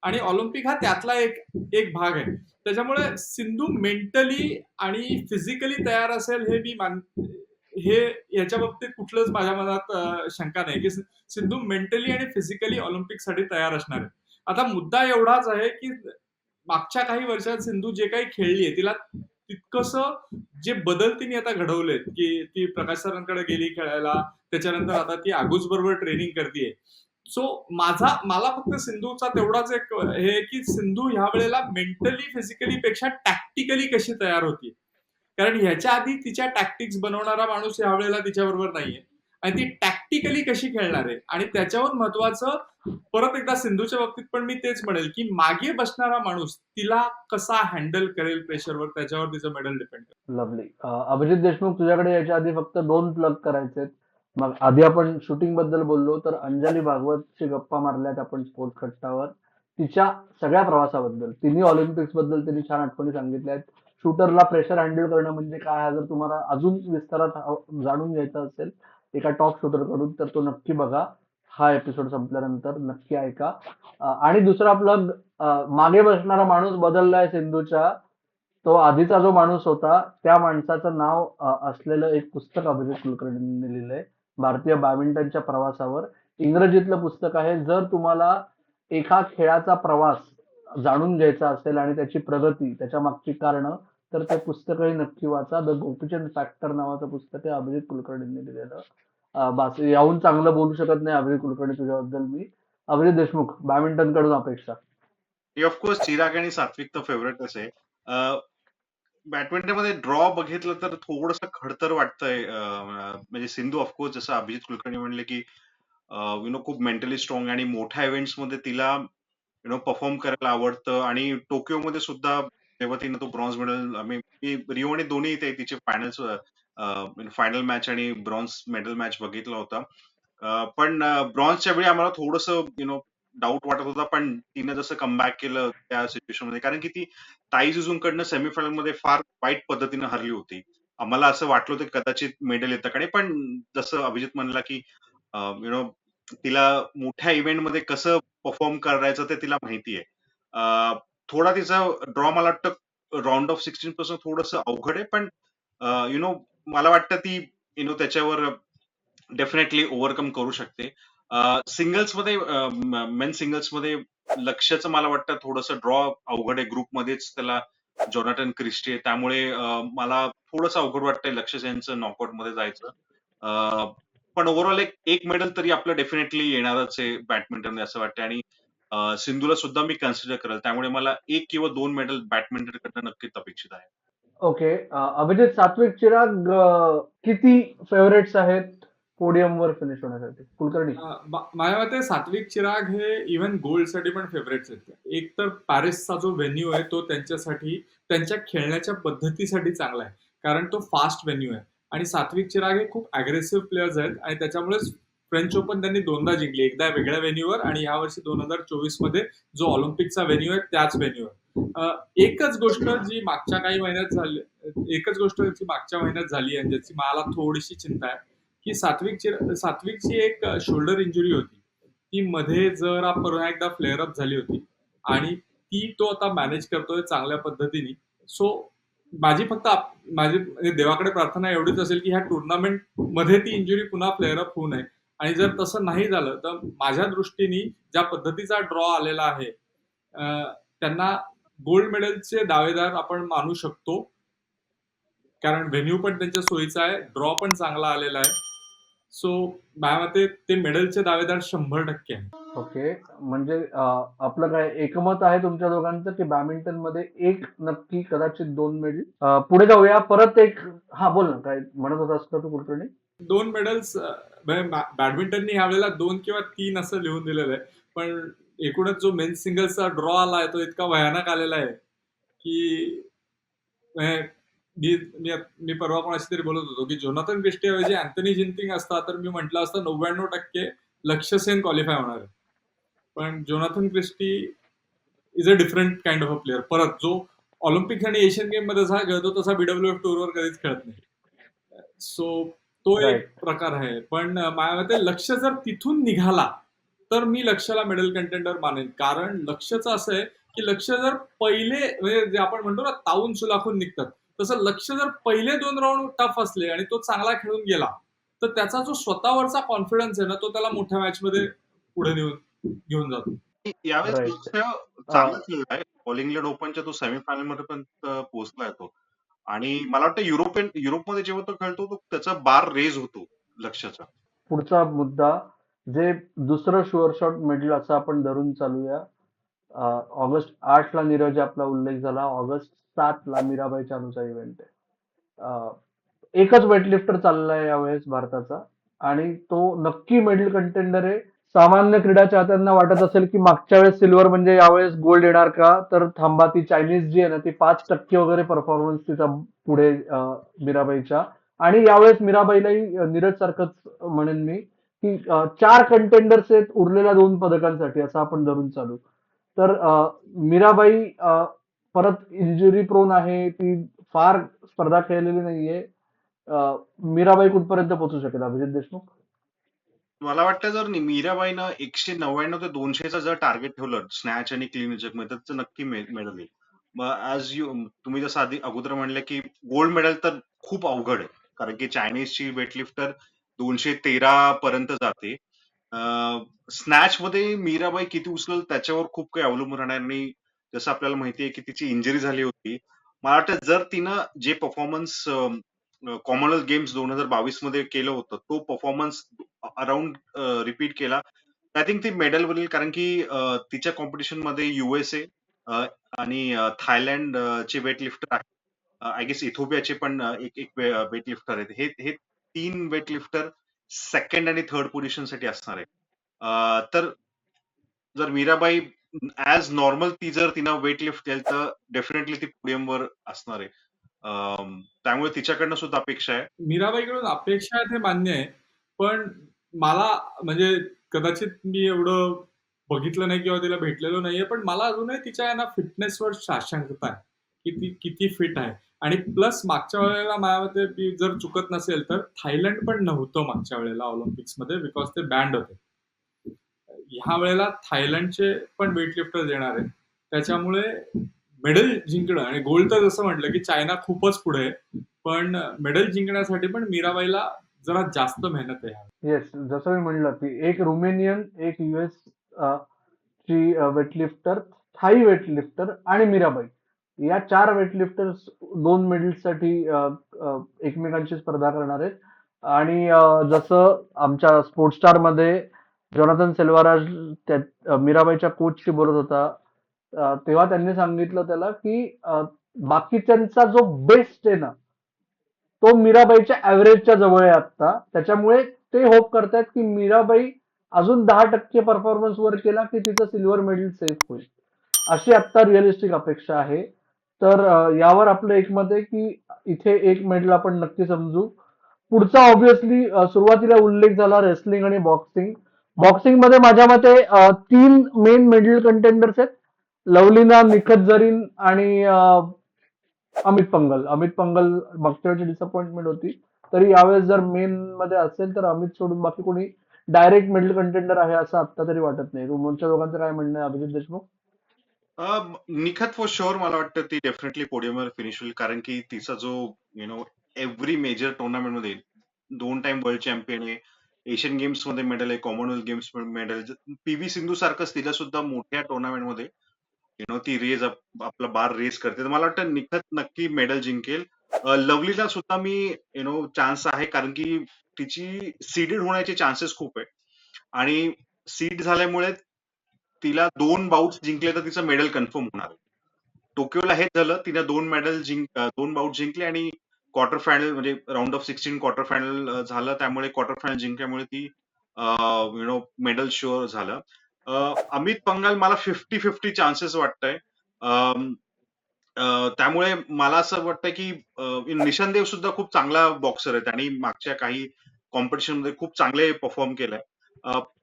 आणि ऑलिम्पिक हा त्यातला एक एक भाग आहे. त्याच्यामुळे सिंधू मेंटली आणि फिजिकली तयार असेल हे हे याच्या बाबतीत कुठलंच माझ्या मनात शंका नाही की सिंधू मेंटली आणि फिजिकली ऑलिम्पिकसाठी तयार असणार आहे. आता मुद्दा एवढाच आहे की मागच्या काही वर्षात सिंधू जे काही खेळली आहे तिला तितकंसं जे बदल तिने आता घडवलेत की ती प्रकाश सरांकडे गेली खेळायला, त्याच्यानंतर आता ती आगूज बरोबर ट्रेनिंग करते. सो मला फक्त सिंधूचा तेवढाच एक हे आहे की सिंधू ह्या वेळेला मेंटली फिजिकली पेक्षा टॅक्टिकली कशी तयार होती. कारण ह्याच्या आधी तिच्या टॅक्टिक्स बनवणारा माणूस ह्या वेळेला तिच्याबरोबर नाहीये आणि ती टॅक्टिकली कशी खेळणार आहे आणि त्याच्यावर महत्वाचं परत एकदा सिंधूच्या बाबतीत पण मी तेच म्हणेल की मागे बसणारा माणूस तिला कसा हँडल करेल प्रेशरवर त्याच्यावर तिचं मेडल डिपेंड करेल. लवली. अभिजित देशमुख तुझ्याकडे याच्या आधी फक्त 2 प्लग करायचे आहेत. मग आधी आपण शूटिंग बद्दल बोललो तर अंजली भागवतशी गप्पा मारल्यात आपण स्पोर्ट्स खट्टावर. तिच्या सगळ्या प्रवासाबद्दल, तिन्ही ऑलिम्पिक्स बद्दल तिने छान आठवणी सांगितल्या आहेत. शूटरला प्रेशर हँडल करणं म्हणजे काय हा जर तुम्हाला अजून विस्तारात जाणून घ्यायचं असेल एका टॉप शूटर कडून तर तो नक्की बघा. हा एपिसोड संपल्यानंतर नक्की ऐका. आणि दुसरा प्लग, मागे बसणारा माणूस बदललाय सिंधूच्या. तो आधीचा जो माणूस होता त्या माणसाचं नाव असलेलं एक पुस्तक अभिजित कुलकर्णींनी लिहिलंय भारतीय बॅडमिंटनच्या प्रवासावर. इंग्रजीतलं पुस्तक आहे. जर तुम्हाला एका खेळाचा प्रवास जाणून घ्यायचा असेल आणि त्याची प्रगती त्याच्या मागची कारणं तर ते पुस्तकही नक्की वाचा. द गोपीचंद फॅक्टर नावाचं पुस्तक आहे अभिजित कुलकर्णींनी लिहिलेलं. बास याहून चांगलं बोलू शकत नाही अभिजित कुलकर्णी तुझ्याबद्दल मी. अभिजित देशमुख, बॅडमिंटन कडून अपेक्षा. ऑफकोर्स चिराग आणि सात्विक तर फेवरेटच आहे. बॅडमिंटनमध्ये ड्रॉ बघितलं तर थोडंसं खडतर वाटतंय. म्हणजे सिंधू ऑफकोर्स जसं अभिजित कुलकर्णी म्हणले की खूप मेंटली स्ट्रॉंग आणि मोठ्या इव्हेंट्समध्ये तिला परफॉर्म करायला आवडतं आणि टोकियोमध्ये सुद्धा तेव्हा तिने तो ब्रॉन्झ मेडल रिओ आणि दोन्ही ते तिचे फायनल मॅच आणि ब्रॉन्झ मेडल मॅच बघितला होता. पण ब्रॉन्झच्या वेळी आम्हाला थोडंसं डाऊट वाटत होता, पण तिनं जसं कमबॅक केलं त्या सिच्युएशन मध्ये, कारण की ती ताई जुजूंकडनं सेमीफायनल मध्ये फार वाईट पद्धतीने हरली होती. आम्हाला असं वाटलं होतं की कदाचित मेडल येतं कडे, पण जसं अभिजित म्हणला की तिला मोठ्या इव्हेंट मध्ये कसं परफॉर्म करायचं ते तिला माहिती आहे. थोडा तिचा ड्रॉ मला वाटतं राऊंड ऑफ 16 पासून थोडंसं अवघड आहे, पण मला वाटतं ती त्याच्यावर डेफिनेटली ओव्हरकम करू शकते. सिंगल्स मध्ये मेन सिंगल्स मध्ये लक्ष्यचं मला वाटतं थोडंसं ड्रॉ अवघड आहे. ग्रुपमध्येच त्याला जोनाटन क्रिस्टी आहे, त्यामुळे मला थोडंसं अवघड वाटतंय लक्ष्य सेनचं नॉकआउट मध्ये जायचं. पण ओव्हरऑल एक मेडल तरी आपलं डेफिनेटली येणारच आहे बॅडमिंटन असं वाटतं, आणि सिंधूला सुद्धा मी कन्सिडर करेल, त्यामुळे मला 1 किंवा 2 मेडल बॅडमिंटन कडनं नक्कीच अपेक्षित आहे. ओके. अभिजित, सात्विक, चिराग किती फेवरेट्स आहेत पोडियमवर फिनिश होण्यासाठी? कुलकर्णी. माझ्या मते सात्विक चिराग हे इव्हन गोल्डसाठी पण फेवरेट्स आहेत. एक तर पॅरिसचा जो व्हेन्यू आहे तो त्यांच्यासाठी त्यांच्या खेळण्याच्या पद्धतीसाठी चांगला आहे, कारण तो फास्ट व्हेन्यू आहे. आणि सात्विक चिराग हे खूप अग्रेसिव्ह प्लेयर्स आहेत आणि त्याच्यामुळेच फ्रेंच ओपन त्यांनी दोनदा जिंकली, एकदा वेगळ्या व्हेन्यूवर आणि यावर्षी 2024 मध्ये जो ऑलिम्पिकचा व्हेन्यू आहे त्याच व्हेन्यूवर. एकच गोष्ट जी मागच्या काही महिन्यात झाली एकच गोष्ट जी मागच्या महिन्यात झाली आणि ज्याची मला थोडीशी चिंता आहे की सात्विकची एक शोल्डर इंजुरी होती. ती मध्ये जरा पुन्हा एकदा फ्लेअर अप झाली होती आणि ती तो आता मॅनेज करतोय चांगल्या पद्धतीने. सो माझी म्हणजे देवाकडे प्रार्थना एवढीच असेल की ह्या टुर्नामेंट मध्ये ती इंजुरी पुन्हा फ्लेअर अप होऊ नये. आणि जर तसं नाही झालं तर माझ्या दृष्टीने ज्या पद्धतीचा ड्रॉ आलेला आहे त्यांना गोल्ड मेडलचे दावेदार आपण मानू शकतो, कारण व्हेन्यू पण त्यांच्या सोयीचा आहे, ड्रॉ पण चांगला आलेला आहे. सो माझ्या मते ते मेडलचे दावेदार 100% आहे. ओके. म्हणजे आपलं काय एकमत आहे तुमच्या दोघांचं की बॅडमिंटन मध्ये एक नक्की, कदाचित 2 मेडल? पुढे जाऊया. परत एक. हा, बोल ना, काय म्हणत होतास का तू कुलकर्णी? 2 मेडल्स बॅडमिंटननी ह्यावेळेला 2 किंवा 3 असं लिहून दिलेलं आहे, पण एकूणच जो मेन्स सिंगल्सचा ड्रॉ आलाय तो इतका भयानक आलेला आहे की मी मी मी परवा कोणाशी तरी बोलत होतो की जोनाथन क्रिस्टी ऐवजी अँथनी जिंटिंग असता तर मी म्हटलं असतं 99% लक्ष्य सेन क्वालिफाय होणार आहे. पण Jonathan Christie is a different kind of a player. परत जो ऑलिम्पिक्स आणि एशियन गेम मध्ये जसा खेळतो तसा बीडब्ल्यूएफ टूरवर कधीच खेळत नाही. सो तो एक राईट. प्रकार आहे. पण माझ्या मते लक्ष्य जर तिथून निघाला तर मी लक्ष्याला मेडल कंटेंडर मानेन, कारण लक्ष्यचं असं आहे की लक्ष्य जर पहिले म्हणजे जे आपण म्हणतो ना तावून सुलाखून निघतात, तसं लक्ष्य जर पहिले 2 राऊंड टफ असले आणि तो चांगला खेळून गेला तर त्याचा जो स्वतःवरचा कॉन्फिडन्स आहे ना तो त्याला मोठ्या मॅच मध्ये पुढे घेऊन जातो. यावेळेस राईट. लक्ष्य चांगलं खेळलाय. ऑल इंग्लंड ओपनच्या तो सेमीफायनल मध्ये पण पोहोचलाय तो, आणि मला वाटतं युरोपमध्ये जेव्हा तो खेळतो तो त्याचा बार रेज होतो लक्ष्याचा. पुढचा मुद्दा, जे दुसरं शुअर शॉट मेडल असं आपण धरून चालूया. ऑगस्ट 8 ला नीरज आपला उल्लेख झाला. ऑगस्ट 7 ला मीराबाई चानूचा इव्हेंट आहे. एकच वेटलिफ्टर चाललेला आहे यावेळेस भारताचा आणि तो नक्की मेडल कंटेंडर आहे. सामान्य क्रीडा चाहत्यांना वाटत असेल की मागच्या वेळेस सिल्वर म्हणजे यावेळेस गोल्ड येणार का, तर थांबा, ती चायनीज जी आहे ना ती 5% वगैरे परफॉर्मन्स तिचा पुढे मीराबाईच्या. आणि यावेळेस मीराबाईलाही नीरज सारखंच म्हणेन मी की 4 कंटेंडर्स आहेत उरलेल्या 2 पदकांसाठी, असं आपण धरून चालू. तर मीराबाई परत इंजुरी प्रोन आहे, ती फार स्पर्धा खेळलेली नाहीये. मीराबाई कुठपर्यंत पोहोचू शकेल अभिजित देशमुख? मला वाटतं जर मीराबाईनं 199 ते 200चं जर टार्गेट ठेवलं स्नॅच आणि क्लीन मध्ये, तर त्याचं नक्की मेडल येईल. मग तुम्ही जसं अगोदर म्हणले की गोल्ड मेडल तर खूप अवघड आहे, कारण की चायनीजची वेटलिफ्टर 213 पर्यंत जाते. स्नॅच मध्ये मीराबाई किती उचलेल त्याच्यावर खूप काही अवलंबून राहणार, आणि जसं आपल्याला माहिती आहे की तिची इंजरी झाली होती. मला वाटतं जर तिनं जे परफॉर्मन्स कॉमनवेल्थ गेम्स 2022 मध्ये केलं होतं, तो परफॉर्मन्स अराउंड रिपीट केला. आय थिंक ती मेडल बनेल, कारण की तिच्या कॉम्पिटिशन मध्ये USA आणि थायलंड चे वेट लिफ्टर आहेत. आय गेस इथिओपियाचे पण एक एक वेट लिफ्टर आहेत. हे 3 वेट लिफ्टर सेकंड आणि थर्ड पोझिशन साठी असणार आहे. तर जर मीराबाई ऍज नॉर्मल जर तिनं वेट लिफ्ट केलं तर डेफिनेटली ती पोडियमवर असणार आहे. त्यामुळे तिच्याकडनं सुद्धा अपेक्षा आहे. मीराबाईकडून अपेक्षा आहेत हे मान्य आहे. पण मला म्हणजे कदाचित मी एवढं बघितलं नाही किंवा तिला भेटलेलो नाहीये. पण मला अजूनही तिच्या आहे ना फिटनेसवर साशंकता आहे, की ती किती फिट आहे. आणि प्लस मागच्या वेळेला माझ्या मते मी जर चुकत नसेल तर थायलंड पण नव्हतं मागच्या वेळेला ऑलिम्पिक्समध्ये बिकॉज ते बँड होते. ह्या वेळेला थायलंडचे पण वेट लिफ्टर येणार आहेत. त्याच्यामुळे मेडल जिंकणं आणि गोल्ड तर जसं म्हटलं की चायना खूपच पुढे आहे. पण मेडल जिंकण्यासाठी पण मीराबाईला जरा जास्त मेहनत आहे ह्यावेळी. येस, जसं मी म्हणलं की एक रुमेनियन, एक US ची वेटलिफ्टर, थाई वेटलिफ्टर आणि मीराबाई या 4 वेटलिफ्टर्स 2 मेडल्ससाठी एकमेकांची स्पर्धा करणार आहेत. आणि जसं आमच्या स्पोर्ट्स स्टार मध्ये जोनाथन सेल्वाराज मीराबाईच्या कोचशी बोलत होता, तेव्हा त्यांनी सांगितलं त्याला की बाकीच्यांचा जो बेस्ट आहे ना, तो मीराबाईच्या ऍव्हरेजच्या जवळ आहे आता. त्याच्यामुळे ते होप करतायत की मीराबाई अजून 10% परफॉर्मन्स वर केला की तिचं सिल्वर मेडल सेफ होईल, अशी आता रिअलिस्टिक अपेक्षा आहे. तर यावर आपलं एकमत आहे की इथे एक मेडल आपण नक्की समजू. पुढचा ऑब्व्हियसली सुरुवातीला उल्लेख झाला रेसलिंग आणि बॉक्सिंग. बॉक्सिंग मध्ये माझ्या मते 3 मेन मेडल कंटेंडर्स आहेत: लवलीना, निखत झरीन आणि अमित पंघल. अमित पंघल मागच्या वेळची डिसअपॉइंटमेंट होती, तरी यावेळेस जर मेन मध्ये असेल तर अमित सोडून बाकी कोणी डायरेक्ट मिडल कंटेंडर आहे असं आता तरी वाटत नाही. तुमच्या लोकांचं काय म्हणणं आहे, अभिजित देशमुख? निखत फॉर शुअर मला वाटतं ती डेफिनेटली पोडियमवर फिनिश होईल, कारण की तिचा जो एव्हरी मेजर टुर्नामेंट मध्ये 2 टाइम वर्ल्ड चॅम्पियन आहे, एशियन गेम्स मध्ये मेडल आहे, Commonwealth games medal. PV Sindhu सारखंच तिला सुद्धा मोठ्या टुर्नामेंट मध्ये ती आपला बार रेस करते. तर मला वाटतं निखत नक्की मेडल जिंकेल. लवलीला सुद्धा मी चान्स आहे, कारण की तिची सीडेड होण्याचे चान्सेस खूप आहे, आणि सीड झाल्यामुळे तिला 2 बाउट्स जिंकले तर तिचं मेडल कन्फर्म होणार आहे. टोकियोला हेच झालं, तिने 2 बाउट जिंकले आणि क्वार्टर फायनल म्हणजे राऊंड ऑफ 16 क्वार्टर फायनल झालं. त्यामुळे क्वार्टर फायनल जिंकल्यामुळे ती मेडल शुअर झालं. अमित पंघाल मला 50-50 चान्सेस वाटतंय. त्यामुळे मला असं वाटतं की निशान देव सुद्धा खूप चांगला बॉक्सर आहे, आणि मागच्या काही कॉम्पिटिशन मध्ये खूप चांगले परफॉर्म केलंय.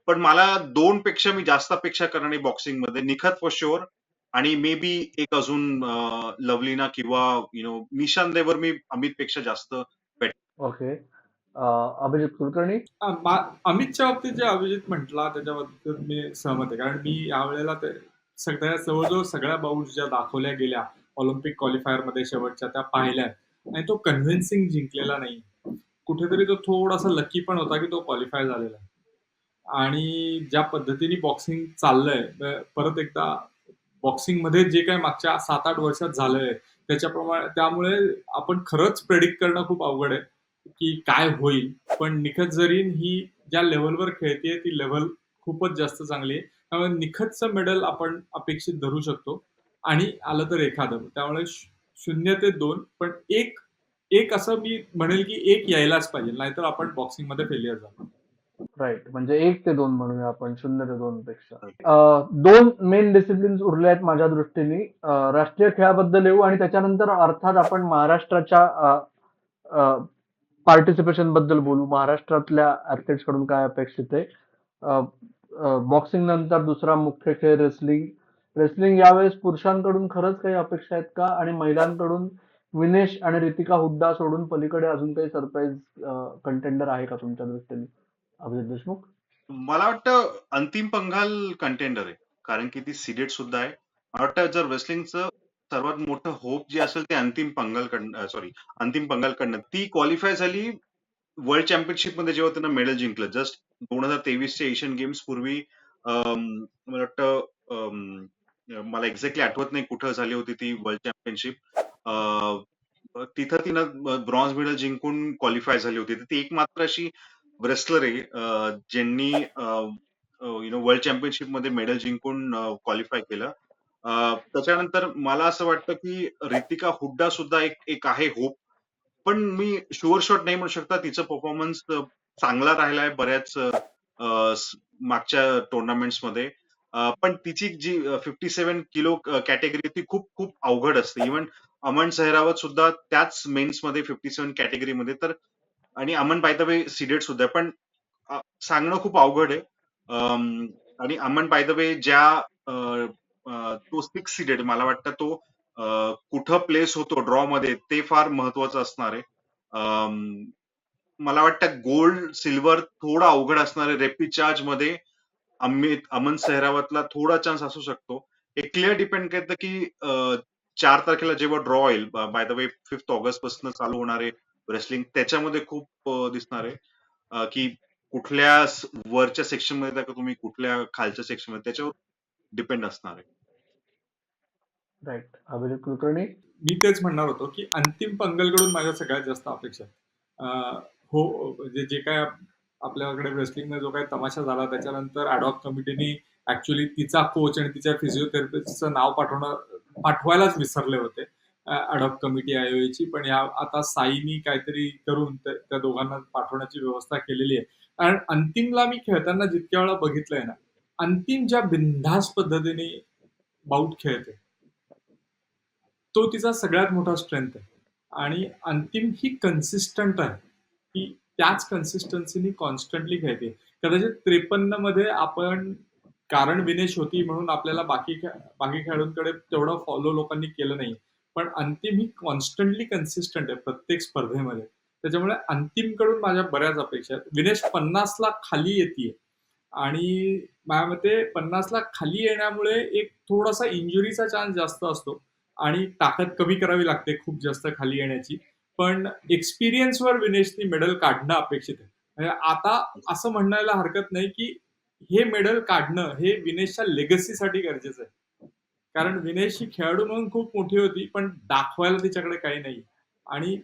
पण मला 2 पेक्षा मी जास्त अपेक्षा करणार नाही बॉक्सिंग मध्ये. निखत फॉर शुअर, आणि मे बी एक अजून लवलीना किंवा निशान देवर मी अमित पेक्षा जास्त bet. ओके. अभिजित कुलकर्णी? अमितच्या बाबतीत जे अभिजित म्हटला त्याच्या बाबतीत मी सहमत आहे. कारण मी यावेळेला ते जवळजवळ सगळ्या बाउट्स ज्या दाखवल्या गेल्या ऑलिम्पिक क्वालिफायर मध्ये शेवटच्या त्या पाहिल्या, आणि तो कन्व्हिन्सिंग जिंकलेला नाही. कुठेतरी तो थोडासा लकी पण होता की तो क्वालिफाय झालेला. आणि ज्या पद्धतीने बॉक्सिंग चाललंय परत एकदा बॉक्सिंग मध्ये जे काही मागच्या 7-8 वर्षात झालंय त्याच्याप्रमाणे, त्यामुळे आपण खरंच प्रेडिक्ट करणं खूप अवघड आहे की काय होईल. पण निखत झरीन ही ज्या लेवलवर खेळते ती लेवल खूपच जास्त चांगली आहे. त्यामुळे निखतचं मेडल आपण अपेक्षित धरू शकतो, आणि आलं तर एखादं. त्यामुळे 0 ते 2, पण एक असं मी म्हणेल की एक यायलाच पाहिजे, नाहीतर आपण बॉक्सिंग मध्ये फेलियर झालो. राईट, म्हणजे 1 ते 2 म्हणूया आपण, 0 ते 2 पेक्षा. 2 मेन डिसिप्लिन्स उरले आहेत माझ्या दृष्टीने. राष्ट्रीय खेळाबद्दल येऊ आणि त्याच्यानंतर अर्थात आपण महाराष्ट्राच्या पार्टिसिपेशन बद्दल बोलू. महाराष्ट्रातल्या ऍथलीट्स कडून काय अपेक्षित आहे. बॉक्सिंग नंतर दुसरा मुख्य खेळ रेसलिंग. रेसलिंग यावेळेस पुरुषांकडून खरंच काही अपेक्षा आहेत का, आणि महिलांकडून विनेश आणि रितिका हुड्डा सोडून पलीकडे अजून काही सरप्राईज कंटेंडर आहे का तुमच्या दृष्टीने, अभिजित देशमुख? मला वाटतं अंतिम पंघाल कंटेंडर आहे, कारण की ती सीडेड सुद्धा आहे. मला वाटतं जर रेसलिंगचं सर्वात मोठं होप जे असेल ते अंतिम पंघालकडनं. ती क्वालिफाय झाली वर्ल्ड चॅम्पियनशिप मध्ये जेव्हा त्यानं मेडल जिंकलं जस्ट 2023च्या एशियन गेम्स पूर्वी. मला वाटतं मला एक्झॅक्टली आठवत नाही कुठं झाली होती ती वर्ल्ड चॅम्पियनशिप. तिथं तिनं ब्रॉन्झ मेडल जिंकून क्वालिफाय झाली होती. तर ती एकमात्र अशी रेसलर आहे ज्यांनी वर्ल्ड चॅम्पियनशिपमध्ये मेडल जिंकून क्वालिफाय केलं. त्याच्यानंतर मला असं वाटतं की रितिका हुड्डा सुद्धा एक एक आहे होप. पण मी शुअर शॉट नाही म्हणू शकता. तिचा परफॉर्मन्स चांगला राहिलाय बऱ्याच मागच्या टुर्नामेंट्समध्ये. पण तिची जी 57 किलो कॅटेगरी ती खूप खूप अवघड असते. इव्हन अमन सेहरावत सुद्धा त्याच मेन्समध्ये 57 कॅटेगरीमध्ये तर आणि Aman by the way seeded सुद्धा आहे. पण सांगणं खूप अवघड आहे. आणि अमन बाय द वे ज्या तो 6 सीडेड मला वाटतं तो कुठं प्लेस होतो ड्रॉ मध्ये ते फार महत्वाचं असणार आहे. मला वाटतं गोल्ड सिल्वर थोडं अवघड असणार आहे. रेपी चार्ज मध्ये अमन सेहरावतला थोडा चान्स असू शकतो. हे क्लिअर डिपेंड करतं की 4 तारखेला जेव्हा ड्रॉ होईल बाय द वे 5 ऑगस्ट पासून चालू होणारे रेसलिंग त्याच्यामध्ये खूप दिसणार आहे की कुठल्या वरच्या सेक्शन मध्ये का तुम्ही कुठल्या खालच्या सेक्शन मध्ये त्याच्यावर डिपेंड असणार आहे. राईट. अभिजित कुलकर्णी. मी तेच म्हणणार होतो की अंतिम पंगलकडून माझ्या सगळ्यात जास्त अपेक्षा आहेत. हो, म्हणजे जे काय आपल्याकडे रेसलिंगने जो काही तमाशा झाला त्याच्यानंतर ॲडॉक कमिटीने ऍक्च्युली तिचा कोच आणि तिच्या फिजिओथेरपिस्टचं नाव पाठवायलाच विसरले होते ॲडॉक कमिटी आयोगाची. पण या आता साईनी काहीतरी करून त्या दोघांना पाठवण्याची व्यवस्था केलेली आहे. कारण अंतिमला मी खेळताना जितक्या वेळा बघितलंय ना, अंतिम ज्या बिनधास्त पद्धतीने बाऊट खेळते तो तिचा सगळ्यात मोठा स्ट्रेंथ आहे. आणि अंतिम ही कन्सिस्टंट आहे की त्याच कन्सिस्टन्सीनी कॉन्स्टंटली खेळते. कदाचित 53 मध्ये आपण कारण विनेश होती म्हणून आपल्याला बाकी खेळाडूंकडे तेवढं फॉलो लोकांनी केलं नाही. पण अंतिम ही कॉन्स्टंटली कन्सिस्टंट आहे प्रत्येक स्पर्धेमध्ये. त्याच्यामुळे अंतिमकडून माझ्या बऱ्याच अपेक्षा आहेत. विनेश 50ला खाली येते आणि माझ्या मते 50ला खाली येण्यामुळे एक थोडासा इंजुरीचा चान्स जास्त असतो आणि ताकद कमी करावी लागते खूप जास्त खाली येण्याची. पण एक्सपिरियन्सवर विनेशनी मेडल काढणं अपेक्षित आहे. म्हणजे आता असं म्हणायला हरकत नाही की हे मेडल काढणं हे विनेशच्या लेगसीसाठी गरजेचं आहे. कारण विनेश ही खेळाडू म्हणून खूप मोठी होती पण दाखवायला तिच्याकडे काही नाही. आणि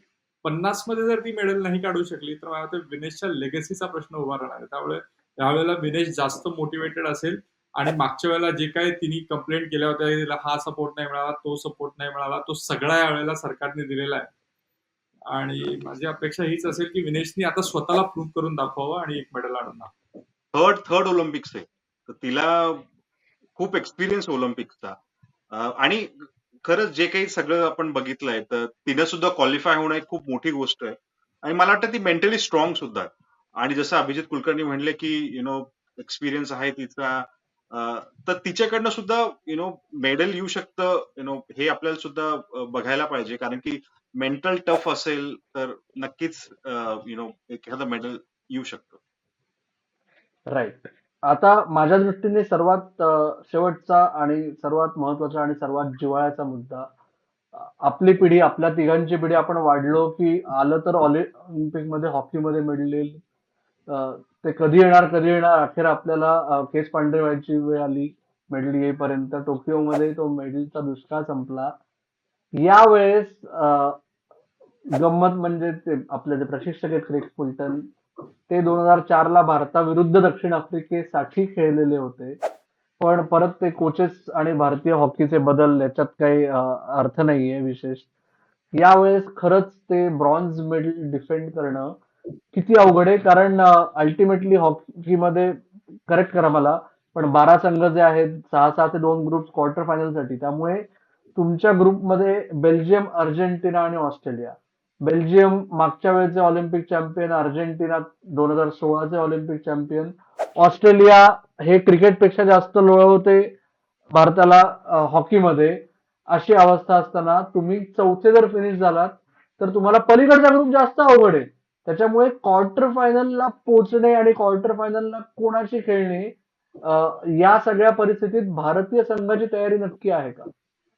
50 मध्ये जर ती मेडल नाही काढू शकली तर मला वाटतं विनेशच्या लेगसीचा प्रश्न उभा राहणार आहे. त्यामुळे त्यावेळेला विनेश जास्त मोटिवेटेड असेल आणि मागच्या वेळेला जे काही तिने कंप्लेंट केल्या होत्या तिला हा सपोर्ट नाही मिळाला, तो सपोर्ट नाही मिळाला, तो सगळा यावेळेला सरकारने दिलेला आहे. आणि माझी अपेक्षा हीच असेल की विनेशनी आता स्वतःला प्रूव्ह करून दाखवावं आणि एक मेडल आणून दाखवावं. थर्ड ऑलिम्पिक्स आहे तर तिला खूप एक्सपिरियन्स ऑलिम्पिक्सचा आणि खरंच जे काही सगळं आपण बघितलंय तर तिनं सुद्धा क्वालिफाय होणं एक खूप मोठी गोष्ट आहे. आणि मला वाटतं ती मेंटली स्ट्रॉंग सुद्धा आहे. आणि जसं अभिजित कुलकर्णी म्हणले की एक्सपिरियन्स आहे तिचा तर तिच्याकडनं सुद्धा मेडल येऊ शकतं हे आपल्याला सुद्धा बघायला पाहिजे. कारण की मेंटल टफ असेल तर नक्कीच एखादं मेडल येऊ शकतं. राईट. आता माझ्या दृष्टीने सर्वात शेवटचा आणि सर्वात महत्वाचा आणि सर्वात जिव्हाळ्याचा मुद्दा. आपली पिढी, आपल्या तिघांची पिढी आपण वाढलो की आलं तर ऑलिम्पिक मध्ये हॉकीमध्ये मेडल येईल. ते कधी येणार कधी येणार अखेर आपल्याला केस पांढरे व्हायची वेळ आली मेडल येईपर्यंत. टोकियोमध्ये तो मेडलचा दुष्काळ संपला. यावेळेस गंमत म्हणजे ते आपले जे प्रशिक्षक आहेत क्रिस फुलटन ते 2004 ला भारताविरुद्ध दक्षिण आफ्रिकेसाठी खेळलेले होते. पण परत ते कोचेस आणि भारतीय हॉकीचे बदल याच्यात काही अर्थ नाहीये विशेष. यावेळेस खरंच ते ब्रॉन्झ मेडल डिफेंड करणं किती अवघड आहे. कारण अल्टिमेटली हॉकीमध्ये करेक्ट करा मला पण 12 संघ जे आहेत 6-6 ते 2 ग्रुप क्वार्टर फायनल साठी. त्यामुळे तुमच्या ग्रुपमध्ये बेल्जियम, अर्जेंटिना आणि ऑस्ट्रेलिया. बेल्जियम मागच्या वेळेचे ऑलिम्पिक चॅम्पियन, अर्जेंटिना 2016चे ऑलिम्पिक चॅम्पियन, ऑस्ट्रेलिया हे क्रिकेटपेक्षा जास्त लोळवते भारताला हॉकीमध्ये. अशी अवस्था असताना तुम्ही चौथे जर फिनिश झालात तर तुम्हाला पलीकडचा ग्रुप जास्त अवघड आहे. त्याच्यामुळे क्वार्टर फायनलला पोहोचणे आणि क्वार्टर फायनलला कोणाशी खेळणे या सगळ्या परिस्थितीत भारतीय संघाची तयारी नक्की आहे का?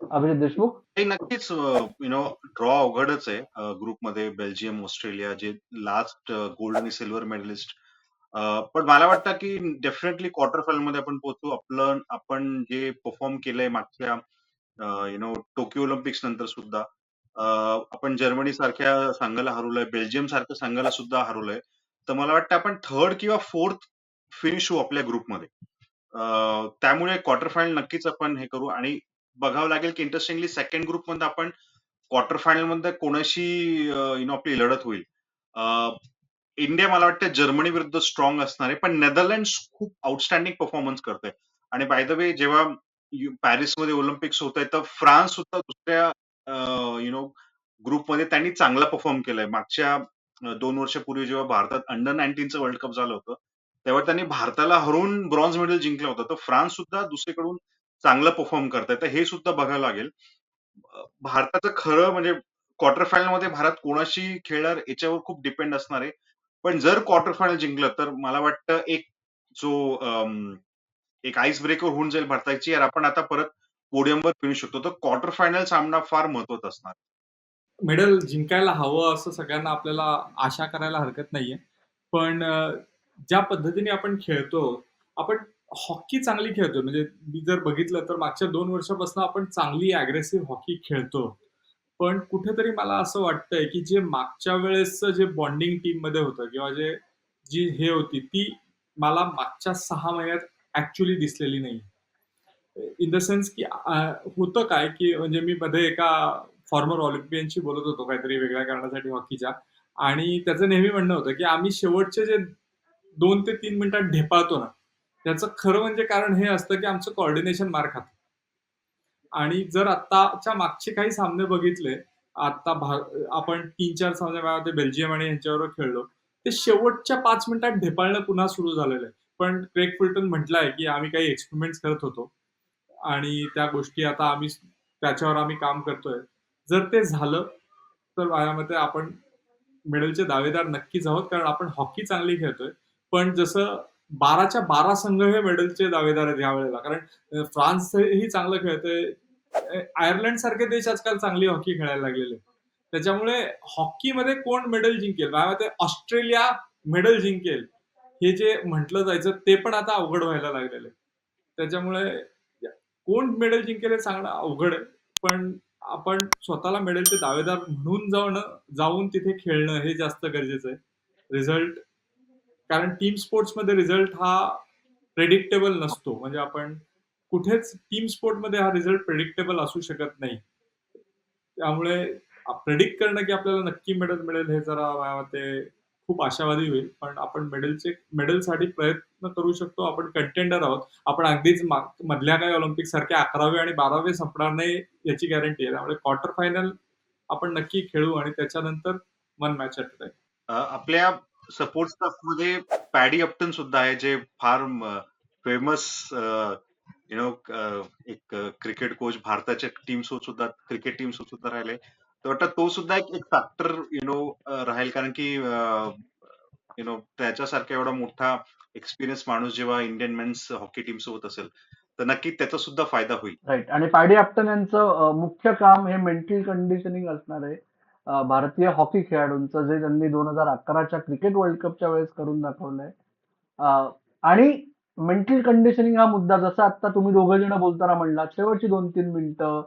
अभिजित देशमुख. हे नक्कीच ड्रॉ अवघडच आहे ग्रुपमध्ये बेल्जियम, ऑस्ट्रेलिया जे लास्ट गोल्ड आणि सिल्वर मेडलिस्ट. पण मला वाटतं की डेफिनेटली क्वार्टर फायनल मध्ये आपण पोहोचू. आपण जे परफॉर्म केलंय मागच्या टोकियो ऑलिम्पिक्स नंतर सुद्धा आपण जर्मनी सारख्या संघाला हरवलंय, बेल्जियम सारख्या संघाला सुद्धा हरवलंय. तर मला वाटतं आपण थर्ड किंवा फोर्थ फिनिश होऊ आपल्या ग्रुपमध्ये. त्यामुळे क्वार्टर फायनल नक्कीच आपण हे करू आणि बघावं लागेल की इंटरेस्टिंगली सेकंड ग्रुपमध्ये आपण क्वार्टर फायनल मध्ये कोणाशी आपली लढत होईल. इंडिया मला वाटतं जर्मनी विरुद्ध स्ट्रॉंग असणार आहे, पण नेदरलँड्स खूप आउटस्टँडिंग परफॉर्मन्स करते. आणि बाय द वे जेव्हा पॅरिसमध्ये ऑलिम्पिक्स होत आहे, तर फ्रान्स सुद्धा दुसऱ्या ग्रुपमध्ये त्यांनी चांगला परफॉर्म केलाय. मागच्या 2 वर्षापूर्वी जेव्हा भारतात अंडर 19चं वर्ल्ड कप झालं होतं, तेव्हा त्यांनी भारताला हरवून ब्रॉन्झ मेडल जिंकलं होतं. तर फ्रान्स सुद्धा दुसरीकडून चांगलं परफॉर्म करताय. तर हे सुद्धा बघावं लागेल. भारताचं खरं म्हणजे क्वार्टर फायनलमध्ये भारत कोणाशी खेळणार याच्यावर खूप डिपेंड असणार आहे. पण जर क्वार्टर फायनल जिंकलं तर मला वाटतं जो एक आईस ब्रेकर होऊन जाईल भारताची, यार आपण आता परत पोडियमवर फिरू शकतो. तर क्वार्टर फायनल सामना फार महत्वाचा असणार. मेडल जिंकायला हवं असं सगळ्यांना आपल्याला आशा करायला हरकत नाहीये. पण ज्या पद्धतीने आपण खेळतो, आपण हॉकी चांगली खेळतोय. म्हणजे मी जर बघितलं तर मागच्या 2 वर्षापासून आपण चांगली अग्रेसिव्ह हॉकी खेळतो. पण कुठेतरी मला असं वाटतंय, की जे मागच्या वेळेसचं जे बॉन्डिंग टीममध्ये होतं किंवा जी हे होती, ती मला मागच्या 6 महिन्यात ॲक्चुअली दिसलेली नाही. इन द सेन्स की होतं काय, की म्हणजे मी मध्ये एका फॉर्मर ऑलिम्पियनशी बोलत होतो काहीतरी वेगळ्या कारणासाठी हॉकीच्या आणि त्याचं नेहमी म्हणणं होतं, की आम्ही शेवटचे जे 2 ते 3 मिनिटात ढेपाळतो ना, त्याचं खरं म्हणजे कारण हे असतं, की आमचं कोऑर्डिनेशन मार खातं. आणि जर आत्ताच्या मागचे काही सामने बघितले, आता आपण 3-4 सामने मला वाटते बेल्जियम आणि ह्यांच्याबरोबर खेळलो. ते शेवटच्या 5 मिनिटात ढेपाळणं पुन्हा सुरू झालेलं आहे. पण क्रेग फुलटन म्हटलंय, की आम्ही काही एक्सपेरिमेंट्स करत होतो आणि त्या गोष्टी आता त्याच्यावर आम्ही काम करतोय. जर ते झालं, तर माझ्या मते आपण मेडलचे दावेदार नक्कीच आहोत, कारण आपण हॉकी चांगली खेळतोय. पण जसं 12च्या 12 संघ हे मेडलचे दावेदार आहेत यावेळेला. कारण फ्रान्सही चांगलं खेळतंय. आयर्लंड सारखे देश आजकाल चांगली हॉकी खेळायला लागलेले आहेत. त्याच्यामुळे हॉकीमध्ये कोण मेडल जिंकेल? माझ्या मते ऑस्ट्रेलिया मेडल जिंकेल, हे जे म्हटलं जायचं ते पण आता अवघड व्हायला लागलेलं आहे. त्याच्यामुळे कोण मेडल जिंकेल हे सांगणं अवघड आहे. पण आपण स्वतःला मेडलचे दावेदार म्हणून जाऊन तिथे खेळणं हे जास्त गरजेचं आहे. रिझल्ट कारण टीम स्पोर्ट्समध्ये रिझल्ट हा प्रेडिक्टेबल नसतो. म्हणजे आपण कुठेच टीम स्पोर्टमध्ये हा रिझल्ट प्रेडिक्टेबल असू शकत नाही. त्यामुळे प्रेडिक्ट करणं की आपल्याला नक्की मेडल मिळेल हे जरा माझ्या मते खूप आशावादी होईल. पण आपण मेडलसाठी प्रयत्न करू शकतो. आपण कंटेंडर आहोत. आपण अगदीच मधल्या काही ऑलिम्पिक सारखे 11वे आणि 12वे संपणार नाही याची गॅरंटी आहे. त्यामुळे क्वार्टर फायनल आपण नक्की खेळू आणि त्याच्यानंतर one match at a time. आपल्या सपोर्ट स्टाफमध्ये पॅडी अपटन सुद्धा आहे, जे फार फेमस एक क्रिकेट कोच भारताच्या टीम सोबत सुद्धा क्रिकेट टीम सोबत सुद्धा राहिले. तर वाटतं तो सुद्धा एक फॅक्टर राहील, कारण की त्याच्यासारखा एवढा मोठा एक्सपिरियन्स माणूस जेव्हा इंडियन मेन्स हॉकी टीम सोबत असेल, तर नक्की त्याचा सुद्धा फायदा होईल. राईट. आणि पाडी आपटन यांचं मुख्य काम हे मेंटल कंडिशनिंग असणार आहे. भारतीय हॉकी खेळाडूंचं, जे त्यांनी 2011च्या क्रिकेट वर्ल्ड कपच्या वेळेस करून दाखवलंय. आणि मेंटल कंडिशनिंग हा मुद्दा, जसा आता तुम्ही दोघं जण बोलताना म्हणला, शेवटची 2-3 मिनिटं,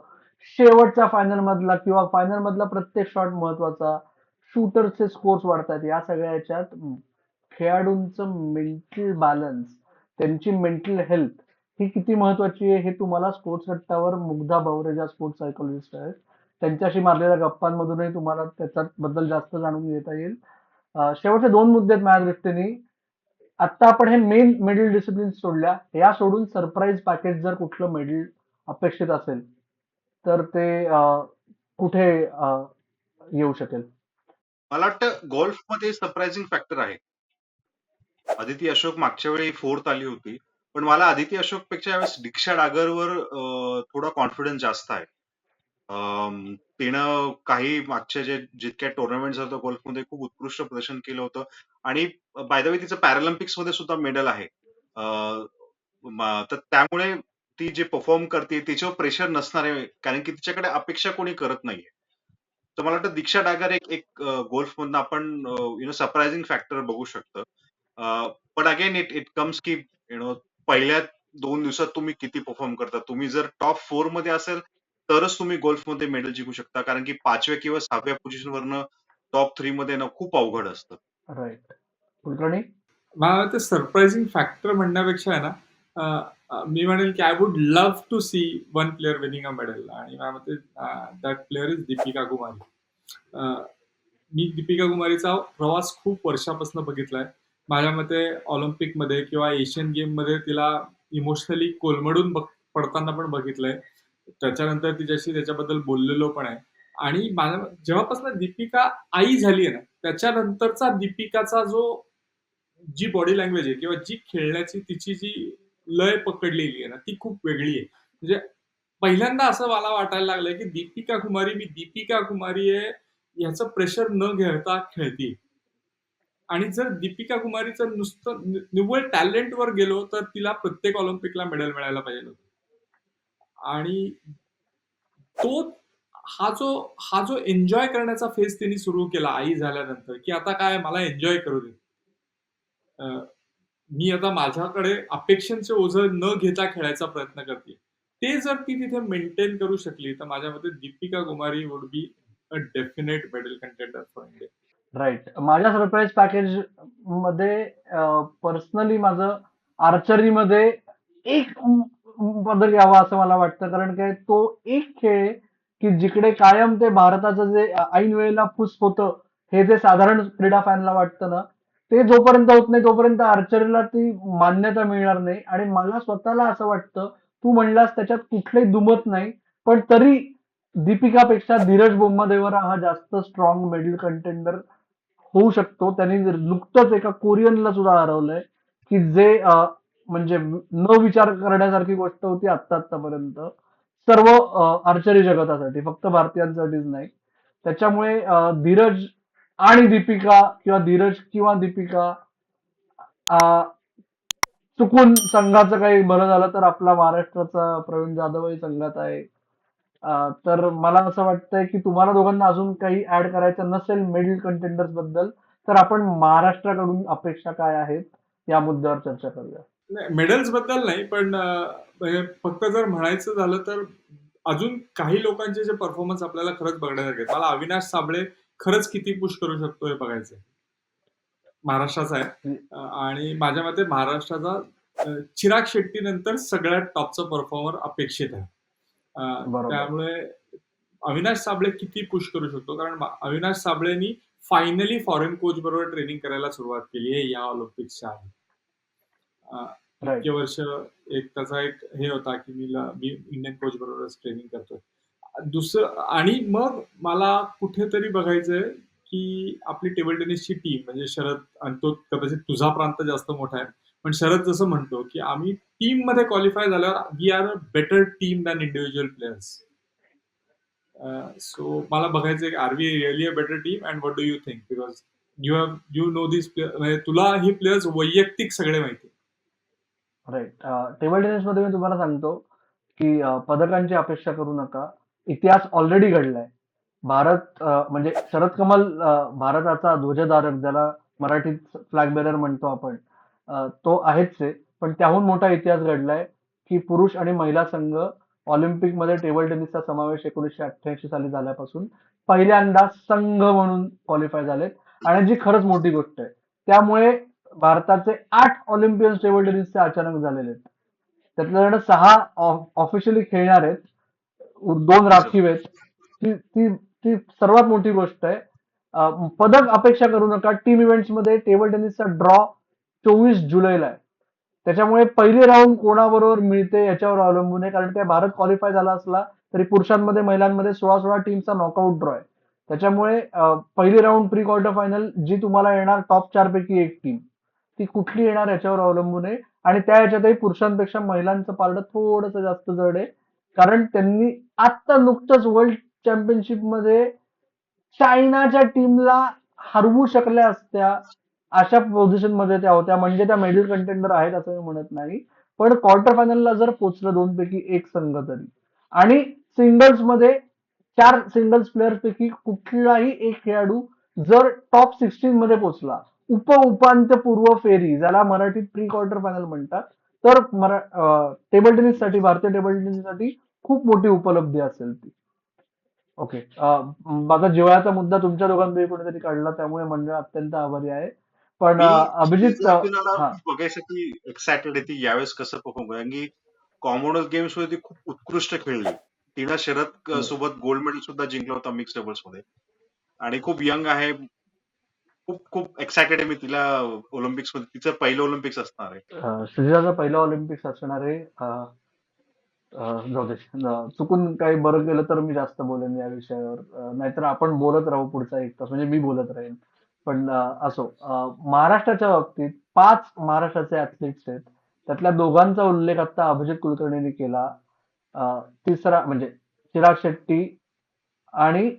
शेवटच्या फायनल मधला किंवा फायनल मधला प्रत्येक शॉट महत्वाचा, शूटरचे स्कोर्स वाढतात, या सगळ्या याच्यात खेळाडूंचं मेंटल बॅलन्स, त्यांची मेंटल हेल्थ ही किती महत्वाची आहे हे तुम्हाला स्पोर्ट्स रट्टावर मुग्धा बावरे ज्या स्पोर्ट्स सायकोलॉजिस्ट आहेत त्यांच्याशी मारलेल्या गप्पांमधूनही तुम्हाला त्याच्याबद्दल जास्त जाणून घेता येईल. शेवटचे 2 मुद्दे आहेत माझ्या दृष्टीने. आता आपण हे मेन मिडल डिसिप्लिन सोडल्या, या सोडून सरप्राईज पॅकेज जर कुठलं मेडल अपेक्षित असेल तर ते कुठे येऊ शकेल? मला वाटतं गोल्फमध्ये सरप्राइझिंग फॅक्टर आहे. अदिती अशोक मागच्या वेळी फोर्थ आली होती, पण मला अदिती अशोक पेक्षा यावेळेस दीक्षा डागरवर थोडा कॉन्फिडन्स जास्त आहे. तिनं काही मागच्या जितक्या टुर्नामेंट होतं गोल्फमध्ये खूप उत्कृष्ट प्रदर्शन केलं होतं आणि बाय द वे तिचं पॅरालिम्पिक्स मध्ये सुद्धा मेडल आहे. तर त्यामुळे ती जे परफॉर्म करते तिच्यावर प्रेशर नसणार आहे, कारण की तिच्याकडे अपेक्षा कोणी करत नाहीये. तर मला वाटतं दीक्षा डागर एक एक गोल्फ मधनं आपण सरप्राइझिंग फॅक्टर बघू शकतो. पण अगेन इट कम्स की पहिल्या 2 दिवसात तुम्ही किती परफॉर्म करता. तुम्ही जर टॉप 4 मध्ये असेल तरच तुम्ही गोल्फमध्ये मेडल जिंकू शकता. कारण की 5व्या किंवा 6व्या पोझिशनवरनं टॉप 3 मध्ये ना खूप अवघड असतं. राईट. कुलकर्णी? मला वाटतं सरप्रायझिंग फॅक्टर म्हणण्यापेक्षा आहे ना, मी म्हणेल की I would love to see one player winning a medal आणि माझ्या मते that player is Deepika Kumari. अ, मी दीपिका कुमारीचा प्रवास खूप वर्षापासून बघितलाय. माझ्या मते ऑलिम्पिकमध्ये किंवा एशियन गेममध्ये तिला इमोशनली कोलमडून पडताना पण बघितलंय. त्याच्यानंतर तिच्याशी त्याच्याबद्दल बोललेलो पण आहे. आणि जेव्हापासून दीपिका आई झाली आहे ना, त्याच्यानंतरचा दीपिकाचा जी बॉडी लँग्वेज आहे किंवा जी खेळण्याची तिची जी लय पकडलेली आहे ना, ती खूप वेगळी आहे. म्हणजे पहिल्यांदा असं मला वाटायला लागलंय, की मी दीपिका कुमारी आहे, ह्याचं प्रेशर न घेता खेळतीये. आणि जर दीपिका कुमारीचं नुसतं निव्वळ टॅलेंटवर गेलो, तर तिला प्रत्येक ऑलिम्पिकला मेडल मिळायला पाहिजे होतं. आणि तो हा जो एन्जॉय करण्याचा फेज तिने सुरू केला आई झाल्यानंतर, की आता काय मला एन्जॉय करू दे. अ, मी आता माझ्याकडे अपेक्षांचे ओझं न घेता खेळायचा प्रयत्न करते. ते जर ती तिथे मेंटेन करू शकली, तर माझ्या मते Deepika Kumari would be a definite medal contender for India. Right. माझ्या सरप्राईज पॅकेज मध्ये पर्सनली माझं आर्चरीमध्ये एक बदल यावा असं मला वाटतं. कारण काय तो एक खेळ आहे, की जिकडे कायम ते भारताचं जे ऐन वेळेला फुस होतं, हे जे साधारण क्रीडा फॅनला वाटतं ना, ते जोपर्यंत होत नाही तोपर्यंत आर्चरीला ती मान्यता मिळणार नाही. आणि मला स्वतःला असं वाटतं, तू म्हणलास त्याच्यात कुठलंही दुमत नाही, पण तरी दीपिकापेक्षा धीरज बोम्मादेवर हा जास्त स्ट्रॉंग मेडल कंटेंडर होऊ शकतो. त्यांनी नुकतंच एका कोरियनला सुद्धा हरवलंय, की जे म्हणजे न विचार करण्यासारखी गोष्ट होती आत्तापर्यंत सर्व आर्चरी जगतासाठी, फक्त भारतीयांसाठीच नाही. त्याच्यामुळे धीरज आणि दीपिका किंवा धीरज किंवा दीपिका, अं, चुकून संघाचं काही भलं झालं तर आपला महाराष्ट्राचा प्रवीण जाधवही संघात आहे. तर मला असं वाटतंय की तुम्हाला दोघांना अजून काही ऍड करायचं नसेल मिडल कंटेंडर्स बद्दल, तर आपण महाराष्ट्राकडून अपेक्षा काय आहेत या मुद्द्यावर चर्चा करूया. नाही, मेडल्स बद्दल नाही, पण म्हणजे फक्त जर म्हणायचं झालं तर अजून काही लोकांचे जे परफॉर्मन्स आपल्याला खरंच बघण्यासारखे आहेत. मला अविनाश साबळे खरंच किती पुश करू शकतो हे बघायचंय. महाराष्ट्राचा आहे. आणि माझ्या मते महाराष्ट्राचा चिराग शेट्टी नंतर सगळ्यात टॉपचा परफॉर्मर अपेक्षित आहे. बरोबर. त्यामुळे अविनाश साबळे किती पुश करू शकतो, कारण अविनाश साबळेनी फायनली फॉरेन कोच बरोबर ट्रेनिंग करायला सुरुवात केली आहे या ऑलिम्पिक्सच्या आधी. इतके राईट. वर्ष त्याचा एक हे होता, की मी इंडियन कोच बरोबरच ट्रेनिंग करतोय. दुसरं आणि मग मला कुठेतरी बघायचंय, की आपली टेबल टेनिसची टीम म्हणजे शरद, आणि तो कदाचित तुझा प्रांत जास्त मोठा आहे. पण शरद जसं म्हणतो, की आम्ही टीममध्ये क्वालिफाय झाल्यावर we are a better team than individual players. So मला बघायचंय, are we really a better team and what do you think? Because you know this player, म्हणजे तुला ही प्लेयर्स वैयक्तिक सगळे माहिती. राईट. टेबल टेनिस मध्ये मी तुम्हाला सांगतो की पदकांची अपेक्षा करू नका. इतिहास ऑलरेडी घडलाय. भारत म्हणजे शरद कमल भारताचा ध्वजधारक, ज्याला मराठीत फ्लॅग बेरर म्हणतो आपण, तो आहेच आहे. पण त्याहून मोठा इतिहास घडलाय, की पुरुष आणि महिला संघ ऑलिम्पिकमध्ये टेबल टेनिसचा समावेश 1988 साली झाल्यापासून पहिल्यांदा संघ म्हणून क्वालिफाय झालेत. आणि जी खरंच मोठी गोष्ट आहे, त्यामुळे भारताचे 8 ऑलिम्पियन टेबल टेनिसचे अचानक झालेले आहेत. त्यातल्या 6 ऑफिशियली खेळणार आहेत, 2 राखीव आहेत. ती ती ती सर्वात मोठी गोष्ट आहे. पदक अपेक्षा करू नका. टीम इव्हेंट्स मध्ये टेबल टेनिसचा ड्रॉ 24 जुलैला आहे. त्याच्यामुळे पहिली राऊंड कोणाबरोबर मिळते याच्यावर अवलंबून आहे. कारण काय, भारत क्वालिफाय झाला असला तरी पुरुषांमध्ये महिलांमध्ये 16-16 टीमचा नॉकआउट ड्रॉ आहे. त्याच्यामुळे पहिली राऊंड प्री क्वार्टर फायनल जी तुम्हाला येणार टॉप 4 पैकी एक टीम, ती कुठली येणार याच्यावर अवलंबून आहे. आणि त्या ह्याच्यातही पुरुषांपेक्षा महिलांचं पारडं थोडंसं जास्त जड आहे. कारण त्यांनी आत्ता नुकतंच वर्ल्ड चॅम्पियनशिप मध्ये चायनाच्या टीमला हरवू शकल्या असत्या, अशा पोझिशन मध्ये त्या होत्या. म्हणजे त्या मेडल कंटेंडर आहेत असं मी म्हणत नाही, पण क्वार्टर फायनलला जर पोहोचलं दोन पैकी एक संघ तरी, आणि सिंगल्स मध्ये 4 सिंगल्स प्लेअर पैकी कुठलाही एक खेळाडू जर टॉप 16 मध्ये पोहोचला, उपांत्यपूर्व फेरी ज्याला मराठीत प्री क्वार्टर फायनल म्हणतात, तर टेबल टेनिससाठी, भारतीय टेबल टेनिससाठी खूप मोठी उपलब्धी असेल ती. ओके. माझा जिव्हाळ्याचा मुद्दा तुमच्या दोघांपैकी कोणीतरी काढला, त्यामुळे मंडळ अत्यंत आभारी आहे. पण मी अभिजित, स्टेजा अर्जुनाला हा. खूप बघायसाठी एक्सायटेड आहे ती यावेळेस कसं परफॉर्म करेल, कारण की कॉमनवेल्थ गेम्स मध्ये ती खूप उत्कृष्ट खेळली. तिनं शरद सोबत गोल्ड मेडल सुद्धा जिंकला होता मिक्स डबल्स मध्ये आणि खूप यंग आहे. खूप खूप एक्सायटेड आहे मी तिला ऑलिम्पिक्स मध्ये. तिचं पहिलं ऑलिम्पिक्स असणार आहे. श्रीजाचं पहिलं ऑलिम्पिक्स असणार आहे. जाऊ दे. चुकून काही बरं केलं तर मी जास्त बोलेन या विषयावर. नाहीतर आपण बोलत राहू पुढचा 1 तास, म्हणजे मी बोलत राहीन. पण असो. महाराष्ट्राच्या बाबतीत 5 महाराष्ट्राचे ऍथलीट्स आहेत. त्यातल्या दोघांचा उल्लेख आता अभिजित कुलकर्णींनी केला. तिसरा म्हणजे चिराग शेट्टी आणि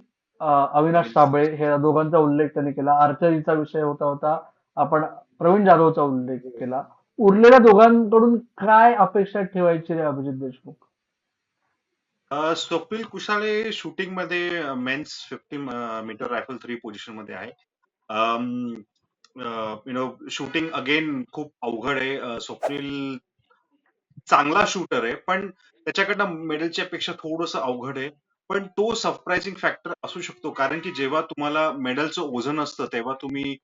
अविनाश साबळे, हे दोघांचा उल्लेख त्यांनी केला. आर्चरीचा विषय होता. आपण प्रवीण जाधवचा उल्लेख केला. उरलेल्या दोघांकडून काय अपेक्षा ठेवायची रे अभिजित देशमुख? स्वप्नील कुशाळे शूटिंग मध्ये मेन्स 50 मीटर रायफल 3 पोझिशन मध्ये आहे. शूटिंग अगेन खूप अवघड आहे. स्वप्नील चांगला शूटर आहे, पण त्याच्याकडनं मेडलची अपेक्षा थोडंसं अवघड आहे. पण तो सरप्राइझिंग फॅक्टर असू शकतो, कारण की जेव्हा तुम्हाला मेडलचं ओझं असतं तेव्हा तुम्ही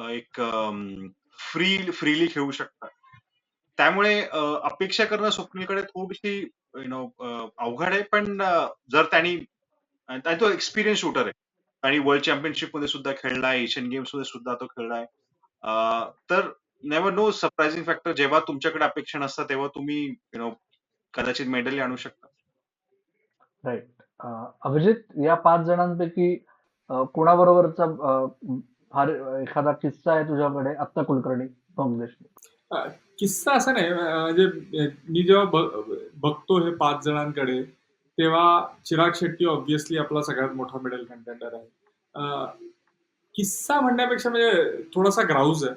एक फ्रीली खेळू शकता. त्यामुळे अपेक्षा करणं स्वप्नीलकडे थोडीशी अवघड आहे. पण जर त्यांनी आणि तो एक्सपिरियन्स शूटर आहे आणि वर्ल्ड चॅम्पियनशिप मध्ये सुद्धा खेळलाय, एशियन गेम्स मध्ये सुद्धा तो खेळलाय. तर नेव्हर नो, सरप्राइझिंग फॅक्टर जेव्हा तुमच्याकडे अपेक्षा नसतात तेव्हा तुम्ही कदाचित मेडल आणू शकता. राईट. अभिजित, या 5 जणांपैकी कोणाबरोबरचा फार एखादा किस्सा आहे तुझ्याकडे? आत्ता कुलकर्णी, मग देशमुख. किस्सा असा नाही, म्हणजे मी जेव्हा बघतो हे 5 जणांकडे, तेव्हा चिराग शेट्टी ऑब्व्हियसली आपला सगळ्यात मोठा मेडल कंटेंडर आहे. किस्सा म्हणण्यापेक्षा म्हणजे थोडासा ग्राउज आहे.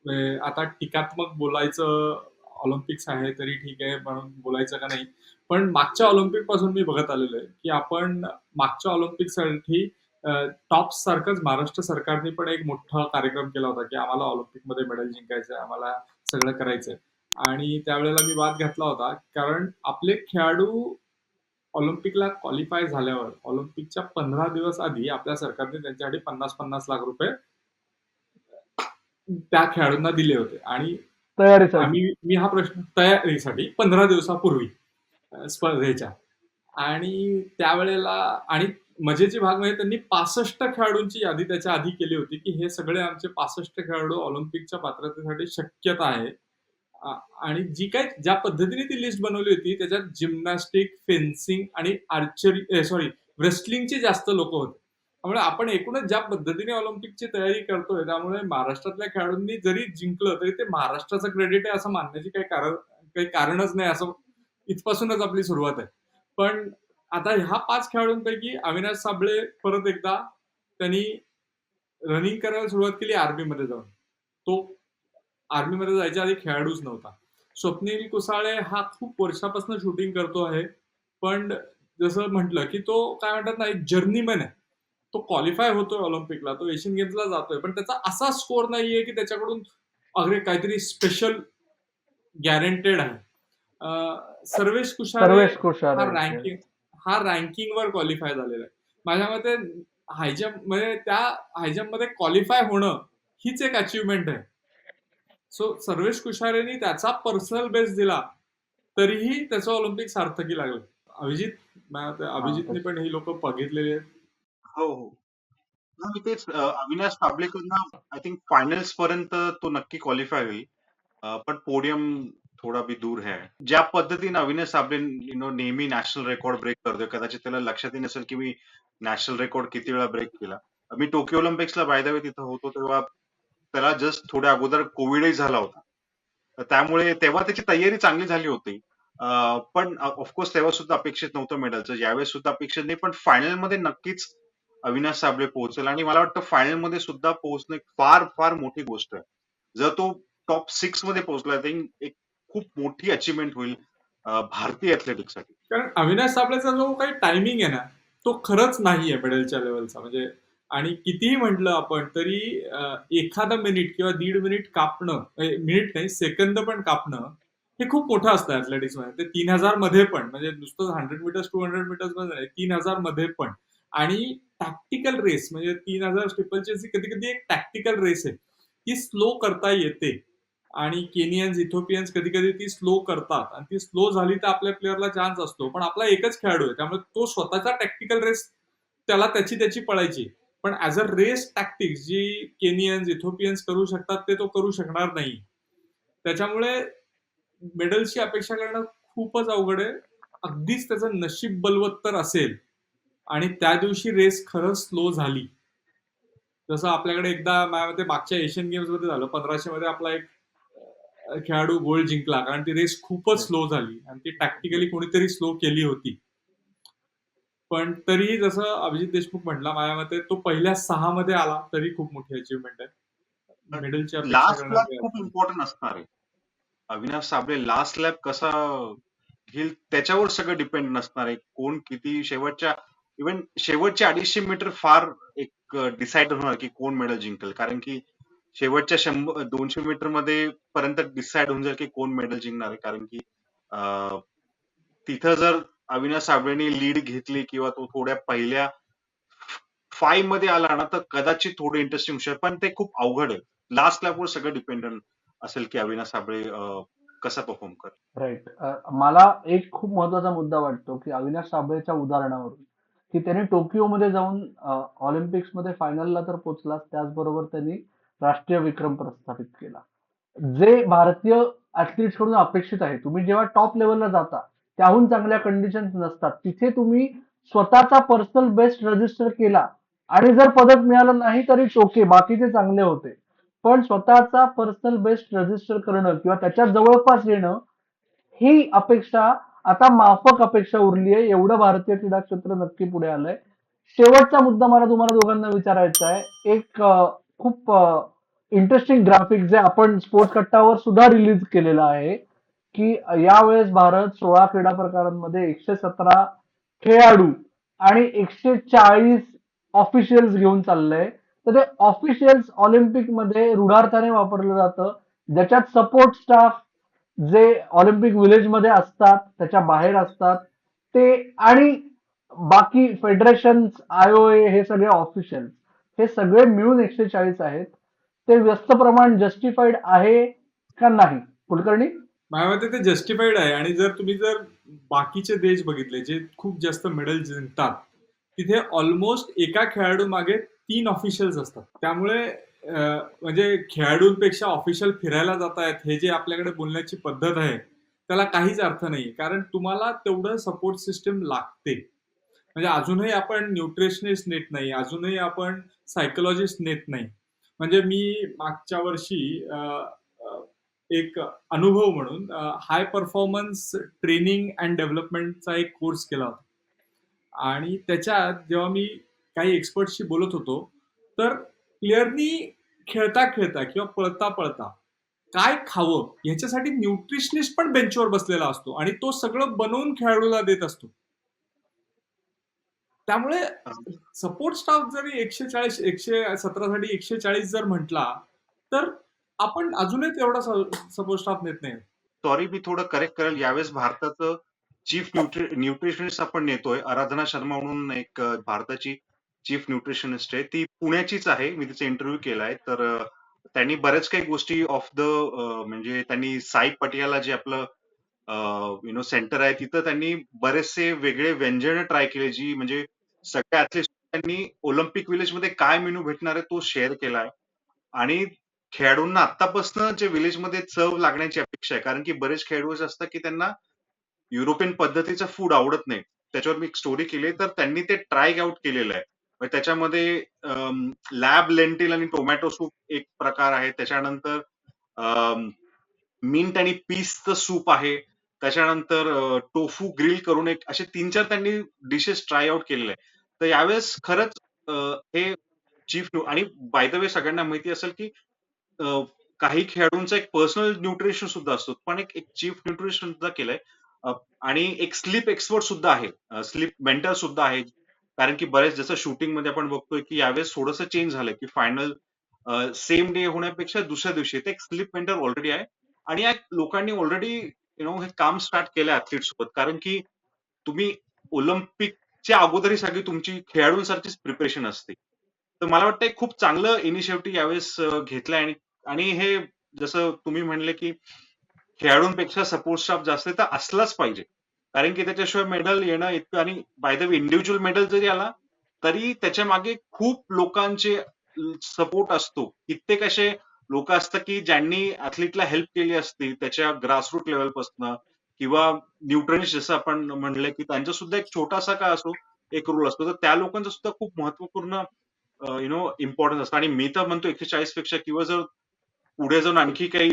म्हणजे आता टीकात्मक बोलायचं, ऑलिम्पिक्स आहे तरी ठीक आहे म्हणून बोलायचं का नाही. पण मागच्या ऑलिम्पिक पासून मी बघत आलेलो आहे की आपण मागच्या ऑलिम्पिकसाठी टॉप्स सारखंच महाराष्ट्र सरकारने पण एक मोठा कार्यक्रम केला होता की आम्हाला ऑलिम्पिकमध्ये मेडल जिंकायचंय, आम्हाला सगळं करायचंय. आणि त्यावेळेला मी वाद घातला होता, कारण आपले खेळाडू ऑलिम्पिकला क्वालिफाय झाल्यावर ऑलिम्पिकच्या 15 दिवस आधी आपल्या सरकारने त्यांच्यासाठी 50-50 लाख रुपये त्या खेळाडूंना दिले होते. आणि तयारीसाठी. मी हा प्रश्न तयारीसाठी 15 दिवसापूर्वी स्पर्धेच्या, आणि त्यावेळेला आणि मजेची भाग म्हणजे त्यांनी 65 खेळाडूंची यादी त्याच्या आधी केली होती की हे सगळे आमचे 65 खेळाडू ऑलिम्पिकच्या पात्रतेसाठी शक्यता आहे. आणि जी काय ज्या पद्धतीने ती लिस्ट बनवली होती त्याच्यात जिम्नॅस्टिक, फेन्सिंग आणि रेस्लिंगचे जास्त लोक होते. त्यामुळे आपण एकूणच ज्या पद्धतीने ऑलिम्पिकची तयारी करतोय, त्यामुळे महाराष्ट्रातल्या खेळाडूंनी जरी जिंकलं तरी ते महाराष्ट्राचं क्रेडिट आहे असं मानण्याची काही कारणच नाही. असं इथपासूनच आपली सुरुवात आहे. पण आता ह्या 5 खेळाडूंपैकी अविनाश साबळे परत एकदा त्यांनी रनिंग करायला सुरुवात केली आर्मीमध्ये जाऊन. तो आर्मीमध्ये जायच्या आधी खेळाडूच नव्हता. स्वप्नील कुसाळे हा खूप वर्षापासून शूटिंग करतो आहे, पण जसं म्हटलं की तो काय म्हणतात ना, एक जर्नीमॅन आहे. तो क्वालिफाय होतोय ऑलिम्पिकला, तो एशियन गेम्सला जातोय, पण त्याचा असा स्कोर नाहीये की त्याच्याकडून अगदी काहीतरी स्पेशल गॅरंटेड आहे. सर्वेश कुशारे हा रँकिंगवर क्वालिफाय झालेला आहे. माझ्या मते म्हणजे त्या हायजम्प मध्ये क्वालिफाय होणं हीच एक अचिव्हमेंट आहे. सो सर्वेश कुशारेनी त्याचा पर्सनल बेस्ट दिला तरीही त्याचं ऑलिम्पिक सार्थकी लागलं. अभिजितने पण ही लोक बघितलेली आहेत. हो, हो. नाही, तेच अविनाश साबळेकडनं आय थिंक फायनल्स पर्यंत तो नक्की क्वालिफाय होईल. पण पोडियम थोडा भी दूर है. ज्या पद्धतीने अविनाश साबळे नेहमी नॅशनल रेकॉर्ड ब्रेक करतोय, कदाचित त्याला लक्षातही नसेल की मी नॅशनल रेकॉर्ड किती वेळा ब्रेक केला. मी टोकियो ऑलिम्पिक्सला बाय द वे तिथं होतो तेव्हा त्याला जस्ट थोड्या अगोदर कोविडही झाला होता. तर त्यामुळे तेव्हा त्याची तयारी चांगली झाली होती. पण ऑफकोर्स तेव्हा सुद्धा अपेक्षित नव्हतं मेडलचं. यावेळेस सुद्धा अपेक्षित नाही, पण फायनलमध्ये नक्कीच अविनाश साबळे पोहोचेल आणि मला वाटतं फायनलमध्ये सुद्धा पोहोचणं एक फार फार मोठी गोष्ट आहे. जर तो टॉप 6 मध्ये पोहोचला तर एक खूप मोठी अचिव्हमेंट होईल भारतीय ऍथलेटिक्ससाठी. कारण अविनाश साबळेचा जो काही टायमिंग आहे ना, तो खरंच नाहीये मेडलच्या लेवलचा. म्हणजे आणि कितीही म्हटलं आपण तरी एखादा मिनिट किंवा 1.5 मिनिट कापणं, मिनिट नाही सेकंद पण कापणं हे खूप मोठं असतं ॲथलेटिक्समध्ये. ते 3000 मध्ये पण म्हणजे नुसतं 100 मीटर्स, 200 मीटर्समध्ये नाही, 3000 मध्ये पण. आणि टॅक्टिकल रेस म्हणजे 3000 स्टिपल्सची कधी-कधी एक टॅक्टिकल रेस आहे. ती स्लो करता येते आणि केनियन्स, इथिओपियन्स कधी-कधी ती स्लो करतात आणि ती स्लो झाली तर आपल्या प्लेयरला चान्स असतो. पण आपला एकच खेळाडू आहे. त्यामुळे तो स्वतःचा टॅक्टिकल रेस त्याला त्याची पळायची. पण ॲज अ रेस टॅक्टिक्स जी केनियन्स, इथिओपियन्स करू शकतात ते तो करू शकणार नाही. त्याच्यामुळे मेडल्सची अपेक्षा करणं खूपच अवघड आहे. अगदीच त्याचं नशीब बलवत्तर असेल आणि त्या दिवशी रेस खरंच स्लो झाली. जसं आपल्याकडे एकदा माझ्या मते मागच्या एशियन गेम्समध्ये झालं. 1500 मध्ये आपला एक खेळाडू गोल्ड जिंकला. कारण ती रेस खूपच स्लो झाली आणि ती टॅक्टिकली कोणीतरी स्लो केली होती. पण तरीही जसं अभिजित देशमुख म्हटला, माझ्या मते तो पहिल्या 6 मध्ये आला तरी खूप मोठी अचीव्हमेंट आहे. मेडलची अपेक्षा लास्ट करणं लॅप काही खूप अर्थ नाही. इम्पॉर्टंट असणार आहे. अविनाश साबळे लास्ट लॅप कसा घेईल त्याच्यावर सगळं डिपेंड नसणार आहे. कोण किती शेवटच्या इव्हन शेवटचे 250 मीटर फार एक डिसाईड होणार की कोण मेडल जिंकेल. कारण की शेवटच्या 200 मीटर मध्ये पर्यंत डिसाईड होऊन जाईल की कोण मेडल जिंकणार आहे. कारण की अं, तिथं जर अविनाश साबळेने लीड घेतली किंवा तो थोड्या पहिल्या 5 मध्ये आला ना तर कदाचित थोडं इंटरेस्टिंग होऊ शकतं. पण ते खूप अवघड आहे. लास्ट लॅपवर सगळं डिपेंडंट असेल की अविनाश साबळे कसा परफॉर्म करेल. राईट. मला एक खूप महत्वाचा मुद्दा वाटतो की अविनाश साबळेच्या उदाहरणावरून की त्याने टोकियोमध्ये जाऊन ऑलिम्पिक्समध्ये फायनलला तर पोहोचलाच, त्याचबरोबर त्यांनी राष्ट्रीय विक्रम प्रस्थापित केला. जे भारतीय ऍथलीट्स कडून अपेक्षित आहे, तुम्ही जेव्हा टॉप लेवलला जाता त्याहून चांगल्या कंडिशन नसतात, तिथे तुम्ही स्वतःचा पर्सनल बेस्ट रजिस्टर केला आणि जर पदक मिळालं नाही तरी ओके, बाकीचे चांगले होते, पण स्वतःचा पर्सनल बेस्ट रजिस्टर करणं किंवा त्याच्या जवळपास येणं ही अपेक्षा आता माफक अपेक्षा उरली आहे. एवढं भारतीय क्रीडा क्षेत्र नक्की पुढे आलंय. शेवटचा मुद्दा मला तुम्हाला दोघांना विचारायचा आहे. एक खूप इंटरेस्टिंग ग्राफिक जे आपण स्पोर्ट्स कट्टावर सुद्धा रिलीज केलेलं आहे की यावेळेस भारत 16 क्रीडा प्रकारांमध्ये 117 खेळाडू आणि 140 ऑफिशियल्स घेऊन चाललंय. तर ते ऑफिशियल्स ऑलिम्पिक मध्ये रुढार्थाने वापरलं जातं, ज्याच्यात सपोर्ट स्टाफ जे ऑलिम्पिक विलेज मध्ये असतात त्याच्या बाहेर असतात ते, आणि बाकी फेडरेशन, आयओए, हे सगळे ऑफिशियल, हे सगळे मिळून 140 आहेत. ते व्यस्त प्रमाण जस्टिफाईड आहे का नाही कुलकर्णी? माझ्या मते ते जस्टिफाईड आहे आणि जर बाकीचे देश बघितले जे खूप जास्त मेडल जिंकतात, तिथे ऑलमोस्ट एका खेळाडू मागे 3 ऑफिशियल्स असतात. त्यामुळे म्हणजे खेळाडूंपेक्षा ऑफिशियल फिरायला जात आहेत हे जे आपल्याकडे बोलण्याची पद्धत आहे, त्याला काहीच अर्थ नाही. कारण तुम्हाला तेवढं सपोर्ट सिस्टम लागते. म्हणजे अजूनही आपण न्यूट्रिशनिस्ट नेत नाही, अजूनही आपण सायकोलॉजिस्ट नेत नाही. म्हणजे मी मागच्या वर्षी एक अनुभव म्हणून हाय परफॉर्मन्स ट्रेनिंग अँड डेव्हलपमेंटचा एक कोर्स केला होता. आणि त्याच्यात जेव्हा मी काही एक्सपर्टशी बोलत होतो, तर प्लेयरनी खेळता किंवा पळता काय खावं ह्याच्यासाठी न्यूट्रिशनिस्ट पण बेंचवर बसलेला असतो आणि तो सगळं बनवून खेळाडूला देत असतो. त्यामुळे सपोर्ट स्टाफ जरी 140 117 साठी 140 जर म्हटला, तर आपण अजूनही तेवढा सपोर्ट स्टाफ नेत नाही. सॉरी, मी थोडं करेक्ट करेल. यावेळेस भारताचं चीफ न्यूट्रिशनिस्ट आपण नेतोय. आराधना शर्मा म्हणून एक भारताची चीफ न्यूट्रिशनिस्ट आहे. ती पुण्याचीच आहे. मी तिचा इंटरव्ह्यू केलाय. तर त्यांनी बऱ्याच काही गोष्टी ऑफ द म्हणजे त्यांनी साई पटियाला जे आपलं सेंटर आहे तिथं त्यांनी बरेचसे वेगळे व्यंजन ट्राय केले, जी म्हणजे सगळ्या ऍथलीट त्यांनी ऑलिम्पिक विलेज मध्ये काय मेनू भेटणार आहे तो शेअर केलाय. आणि खेळाडूंना आतापासून जे विलेजमध्ये चव लागण्याची अपेक्षा आहे. कारण की बरेच खेळाडू असे असतात की त्यांना युरोपियन पद्धतीचं फूड आवडत नाही. त्याच्यावर मी एक स्टोरी केली, तर त्यांनी ते ट्राय आउट केलेलं आहे. म्हणजे त्याच्यामध्ये लॅब लेंटिल आणि टोमॅटो सूप एक प्रकार आहे. त्याच्यानंतर मिंट आणि पीसचं सूप आहे. त्याच्यानंतर टोफू ग्रिल करून एक असे 3-4 त्यांनी डिशेस ट्राय आउट केलेले आहे. तर यावेळेस खरंच हे चीफ आणि बाय द वे सगळ्यांना माहिती असेल की अ, काही खेळाडूंचा एक पर्सनल न्यूट्रिशन सुद्धा असतो. पण एक एक चीफ न्यूट्रिशन सुद्धा केलंय. आणि एक स्लीप एक्सपर्ट सुद्धा आहे. स्लीप मेंटर सुद्धा आहे. कारण की बरेच जसं शूटिंगमध्ये आपण बघतोय की यावेळेस थोडंसं चेंज झालंय की फायनल सेम डे होण्यापेक्षा दुसऱ्या दिवशी ते एक स्लीप मेंटर ऑलरेडी आहे. आणि या लोकांनी ऑलरेडी हे काम स्टार्ट केलं ऍथलीट सोबत, कारण की तुम्ही ऑलिम्पिकच्या अगोदर ही सगळी तुमची खेळाडूंसारखीच प्रिपरेशन असते. तर मला वाटतं एक खूप चांगलं इनिशिएटिव्ह यावेळेस घेतलंय आणि आणि हे जसं तुम्ही म्हणले की खेळाडूंपेक्षा सपोर्ट स्टाफ जास्त आहे, तर असलाच पाहिजे. कारण की त्याच्याशिवाय मेडल येणं इतकं, आणि by the way individual medal जरी आला, तरी त्याच्या मागे खूप लोकांचे सपोर्ट असतो. कित्येक असे लोक असतात की ज्यांनी ऍथलीटला हेल्प केली असते त्याच्या ग्रासरूट लेवलपासून, किंवा न्यूट्रनिस्ट जसं आपण म्हणलं की त्यांचा सुद्धा एक छोटासा का असो एक रोल असतो. तर त्या लोकांचा सुद्धा खूप महत्वपूर्ण इम्पॉर्टन्स असतं. आणि मी तर म्हणतो 140 पेक्षा, किंवा जर पुढे जाऊन आणखी काही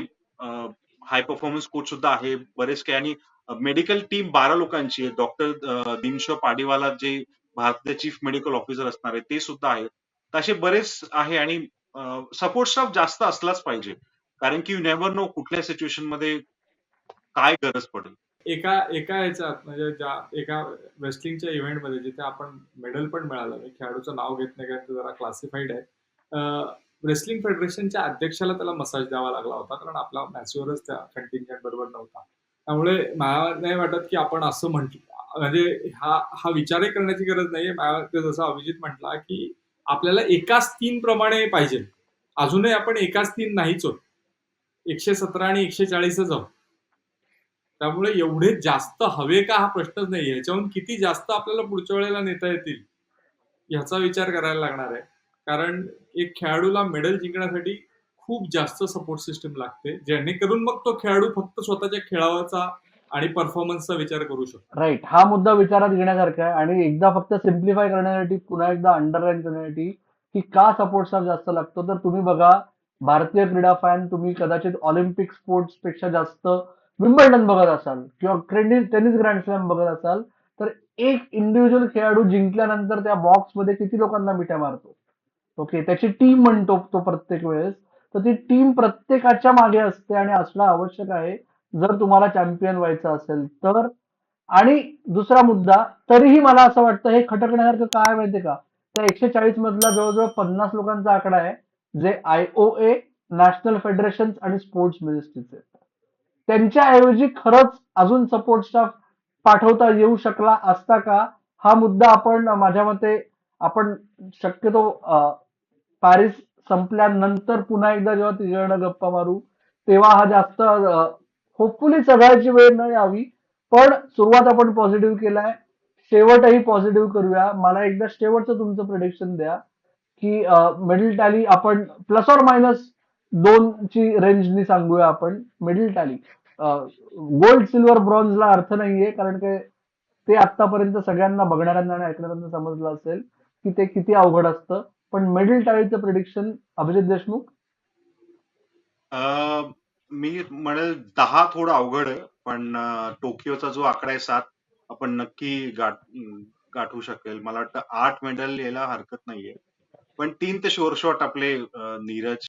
हाय परफॉर्मन्स कोच सुद्धा आहे बरेच काही. आणि मेडिकल टीम 12 लोकांची आहे. डॉक्टर दिनशो पाडीवाला जे भारताचे चीफ मेडिकल ऑफिसर असणार आहे ते सुद्धा आहेत. तर असे बरेच आहे. आणि सपोर्ट स्टाफ जास्त असलाच पाहिजे, कारण की यू नेव्हर नो कुठल्या सिच्युएशन मध्ये काय गरज पडेल. एका एका ह्याच्यात म्हणजे ज्या एका रेसलिंगच्या इव्हेंटमध्ये जिथे आपण मेडल पण मिळालं, मी खेळाडूचं नाव घेत नाही कारण ते जरा क्लासिफाईड आहे. रेसलिंग फेडरेशनच्या अध्यक्षाला त्याला मसाज द्यावा लागला होता, कारण आपला मॅच्युअरच त्या कंटिंजंट बरोबर नव्हता. त्यामुळे मला नाही वाटत की आपण असं म्हटलं, म्हणजे हा हा विचारही करण्याची गरज नाहीये. मला ते जसं अभिजित म्हटला की आपल्याला एकाच 3 प्रमाणे पाहिजे. अजूनही आपण एकाच 3 नाहीच आहोत. 117 आणि 140च आहोत. त्यामुळे एवढे जास्त हवे का हा प्रश्नच नाहीये. ह्याच्याहून किती जास्त आपल्याला पुढच्या वेळेला नेता येतील ह्याचा विचार करायला लागणार आहे. कारण एक खेळाडूला मेडल जिंकण्यासाठी खूप जास्त सपोर्ट सिस्टम लागते, जेणेकरून मग तो खेळाडू फक्त स्वतःच्या खेळाचा आणि परफॉर्मन्सचा विचार करू शकतो. राईट. हा मुद्दा विचारात घेण्यासारखा आहे आणि एकदा फक्त सिम्प्लिफाय करण्यासाठी, पुन्हा एकदा अंडरलाईन करण्यासाठी, की का सपोर्ट स्टाफ जास्त लागतो, तर तुम्ही बघा, भारतीय क्रीडा फॅन तुम्ही कदाचित ऑलिम्पिक स्पोर्ट्स पेक्षा जास्त विम्बल्डन बघत असाल किंवा टेनिस ग्रँड स्लॅम बघत असाल, तर एक इंडिव्हिज्युअल खेळाडू जिंकल्यानंतर त्या बॉक्समध्ये किती लोकांना मिठ्या मारतो. ओके, त्याची टीम म्हणतो तो प्रत्येक वेळेस. तर ती टीम प्रत्येकाच्या मागे असते आणि असणं आवश्यक आहे जर तुम्हाला चॅम्पियन व्हायचं असेल तर. आणि दुसरा मुद्दा, तरीही मला असं वाटतं हे खटकण्यासारखं काय माहितीये का, त्या 140 मधला जवळजवळ 50 लोकांचा आकडा आहे जे IOA, नॅशनल फेडरेशन आणि स्पोर्ट्स मिनिस्ट्रीचे. त्यांच्याऐवजी खरंच अजून सपोर्ट स्टाफ पाठवता येऊ शकला असता का, हा मुद्दा आपण माझ्या मते आपण शक्यतो पॅरिस संपल्यानंतर पुन्हा एकदा जेव्हा तिघजण गप्पा मारू तेव्हा हा जास्त होपफुली सगळ्याची वेळ न यावी. पण सुरुवात आपण पॉझिटिव्ह केलाय, शेवटही पॉझिटिव्ह करूया. मला एकदा शेवटचं तुमचं प्रिडिक्शन द्या की मिडल टॅली आपण प्लस ऑर मायनस 2 ची रेंजनी सांगूया आपण. मिडल टॅली गोल्ड सिल्वर ब्रॉन्झला अर्थ नाहीये, कारण ते आतापर्यंत सगळ्यांना बघणाऱ्यांना आणि ऐकणाऱ्यांना समजलं असेल की ते किती अवघड असतं. पण मिडल टॅलीचं प्रिडिक्शन अभिजित देशमुख. मी म्हणेल 10 थोडं अवघड आहे, पण टोकियोचा जो आकडा आहे 7 आपण नक्की गाठू शकेल. मला वाटतं 8 मेडल यायला हरकत नाहीये. पण 3 ते शुअर शॉट आपले नीरज,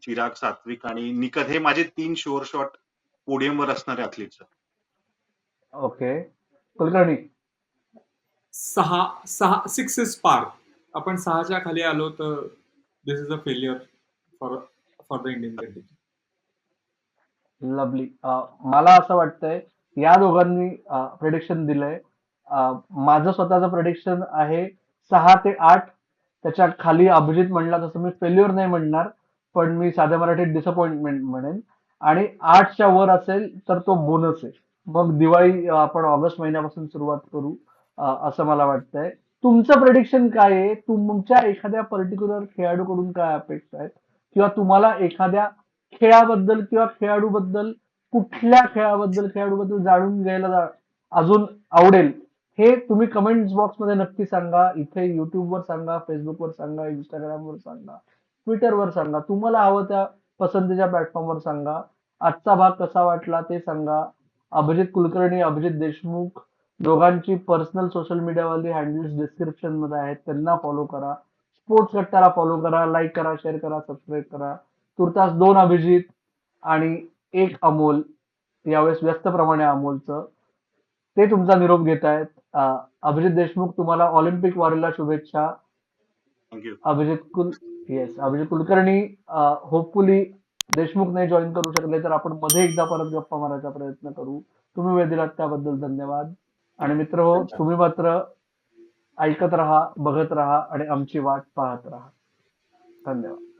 चिराग, सात्विक आणि निकत हे माझे 3 शुअर शॉट पोडियमवर असणारे ऍथलीट्स. ओके, कुलकर्णी. 6 इज पार. आपण 6च्या खाली आलो तर this is a failure for for the Indian continue. Lovely. मला असं वाटतंय या दोघांनी प्रेडिक्शन दिलंय. माझं स्वतःचं प्रेडिक्शन आहे 6 ते 8. त्याच्या खाली अभिजित म्हणला तसं मी फेल्युअर नाही म्हणणार, पण मी साध्या मराठीत डिसअपॉइंटमेंट म्हणेन. आणि 8च्या वर असेल तर तो बोनस आहे. मग दिवाळी आपण ऑगस्ट महिन्यापासून सुरुवात करू, असं मला वाटतंय. तुमचं प्रेडिक्शन काय आहे? तुमच्या एखाद्या पर्टिक्युलर खेळाडूकडून काय अपेक्षा आहेत, किंवा तुम्हाला एखाद्या खेळाबद्दल किंवा खेळाडूबद्दल जाणून घ्यायला अजून आवडेल, हे तुम्ही कमेंट बॉक्समध्ये नक्की सांगा. इथे युट्यूबवर सांगा, फेसबुकवर सांगा, इंस्टाग्रामवर सांगा, ट्विटरवर सांगा. तुम्हाला हवं त्या पसंतीच्या प्लॅटफॉर्मवर सांगा. आजचा भाग कसा वाटला ते सांगा. अभिजित कुलकर्णी, अभिजित देशमुख दोघांची पर्सनल सोशल मीडियावाली हँडल्स डिस्क्रिप्शन मध्ये आहेत, त्यांना फॉलो करा. स्पोर्ट्स कट्टाला फॉलो करा, लाईक करा, शेअर करा, सबस्क्राईब करा. तुर्तास 2 अभिजित आणि 1 अमोल, यावेळेस व्यस्तप्रमाणे अमोलचं, ते तुमचा निरोप घेत आहेत. अभिजित देशमुख, तुम्हाला ऑलिम्पिक वारीला शुभेच्छा. थँक्यू. अभिजित कुलकर्णी, होपफुली देशमुख नाही जॉईन करू शकले तर आपण मध्ये एकदा परत गप्पा मारायचा प्रयत्न करू. तुम्ही वेळ दिलात त्याबद्दल धन्यवाद. आणि मित्र हो, अच्छा. तुम्ही मात्र ऐकत राहा, बघत राहा आणि आमची वाट पाहत राहा. धन्यवाद.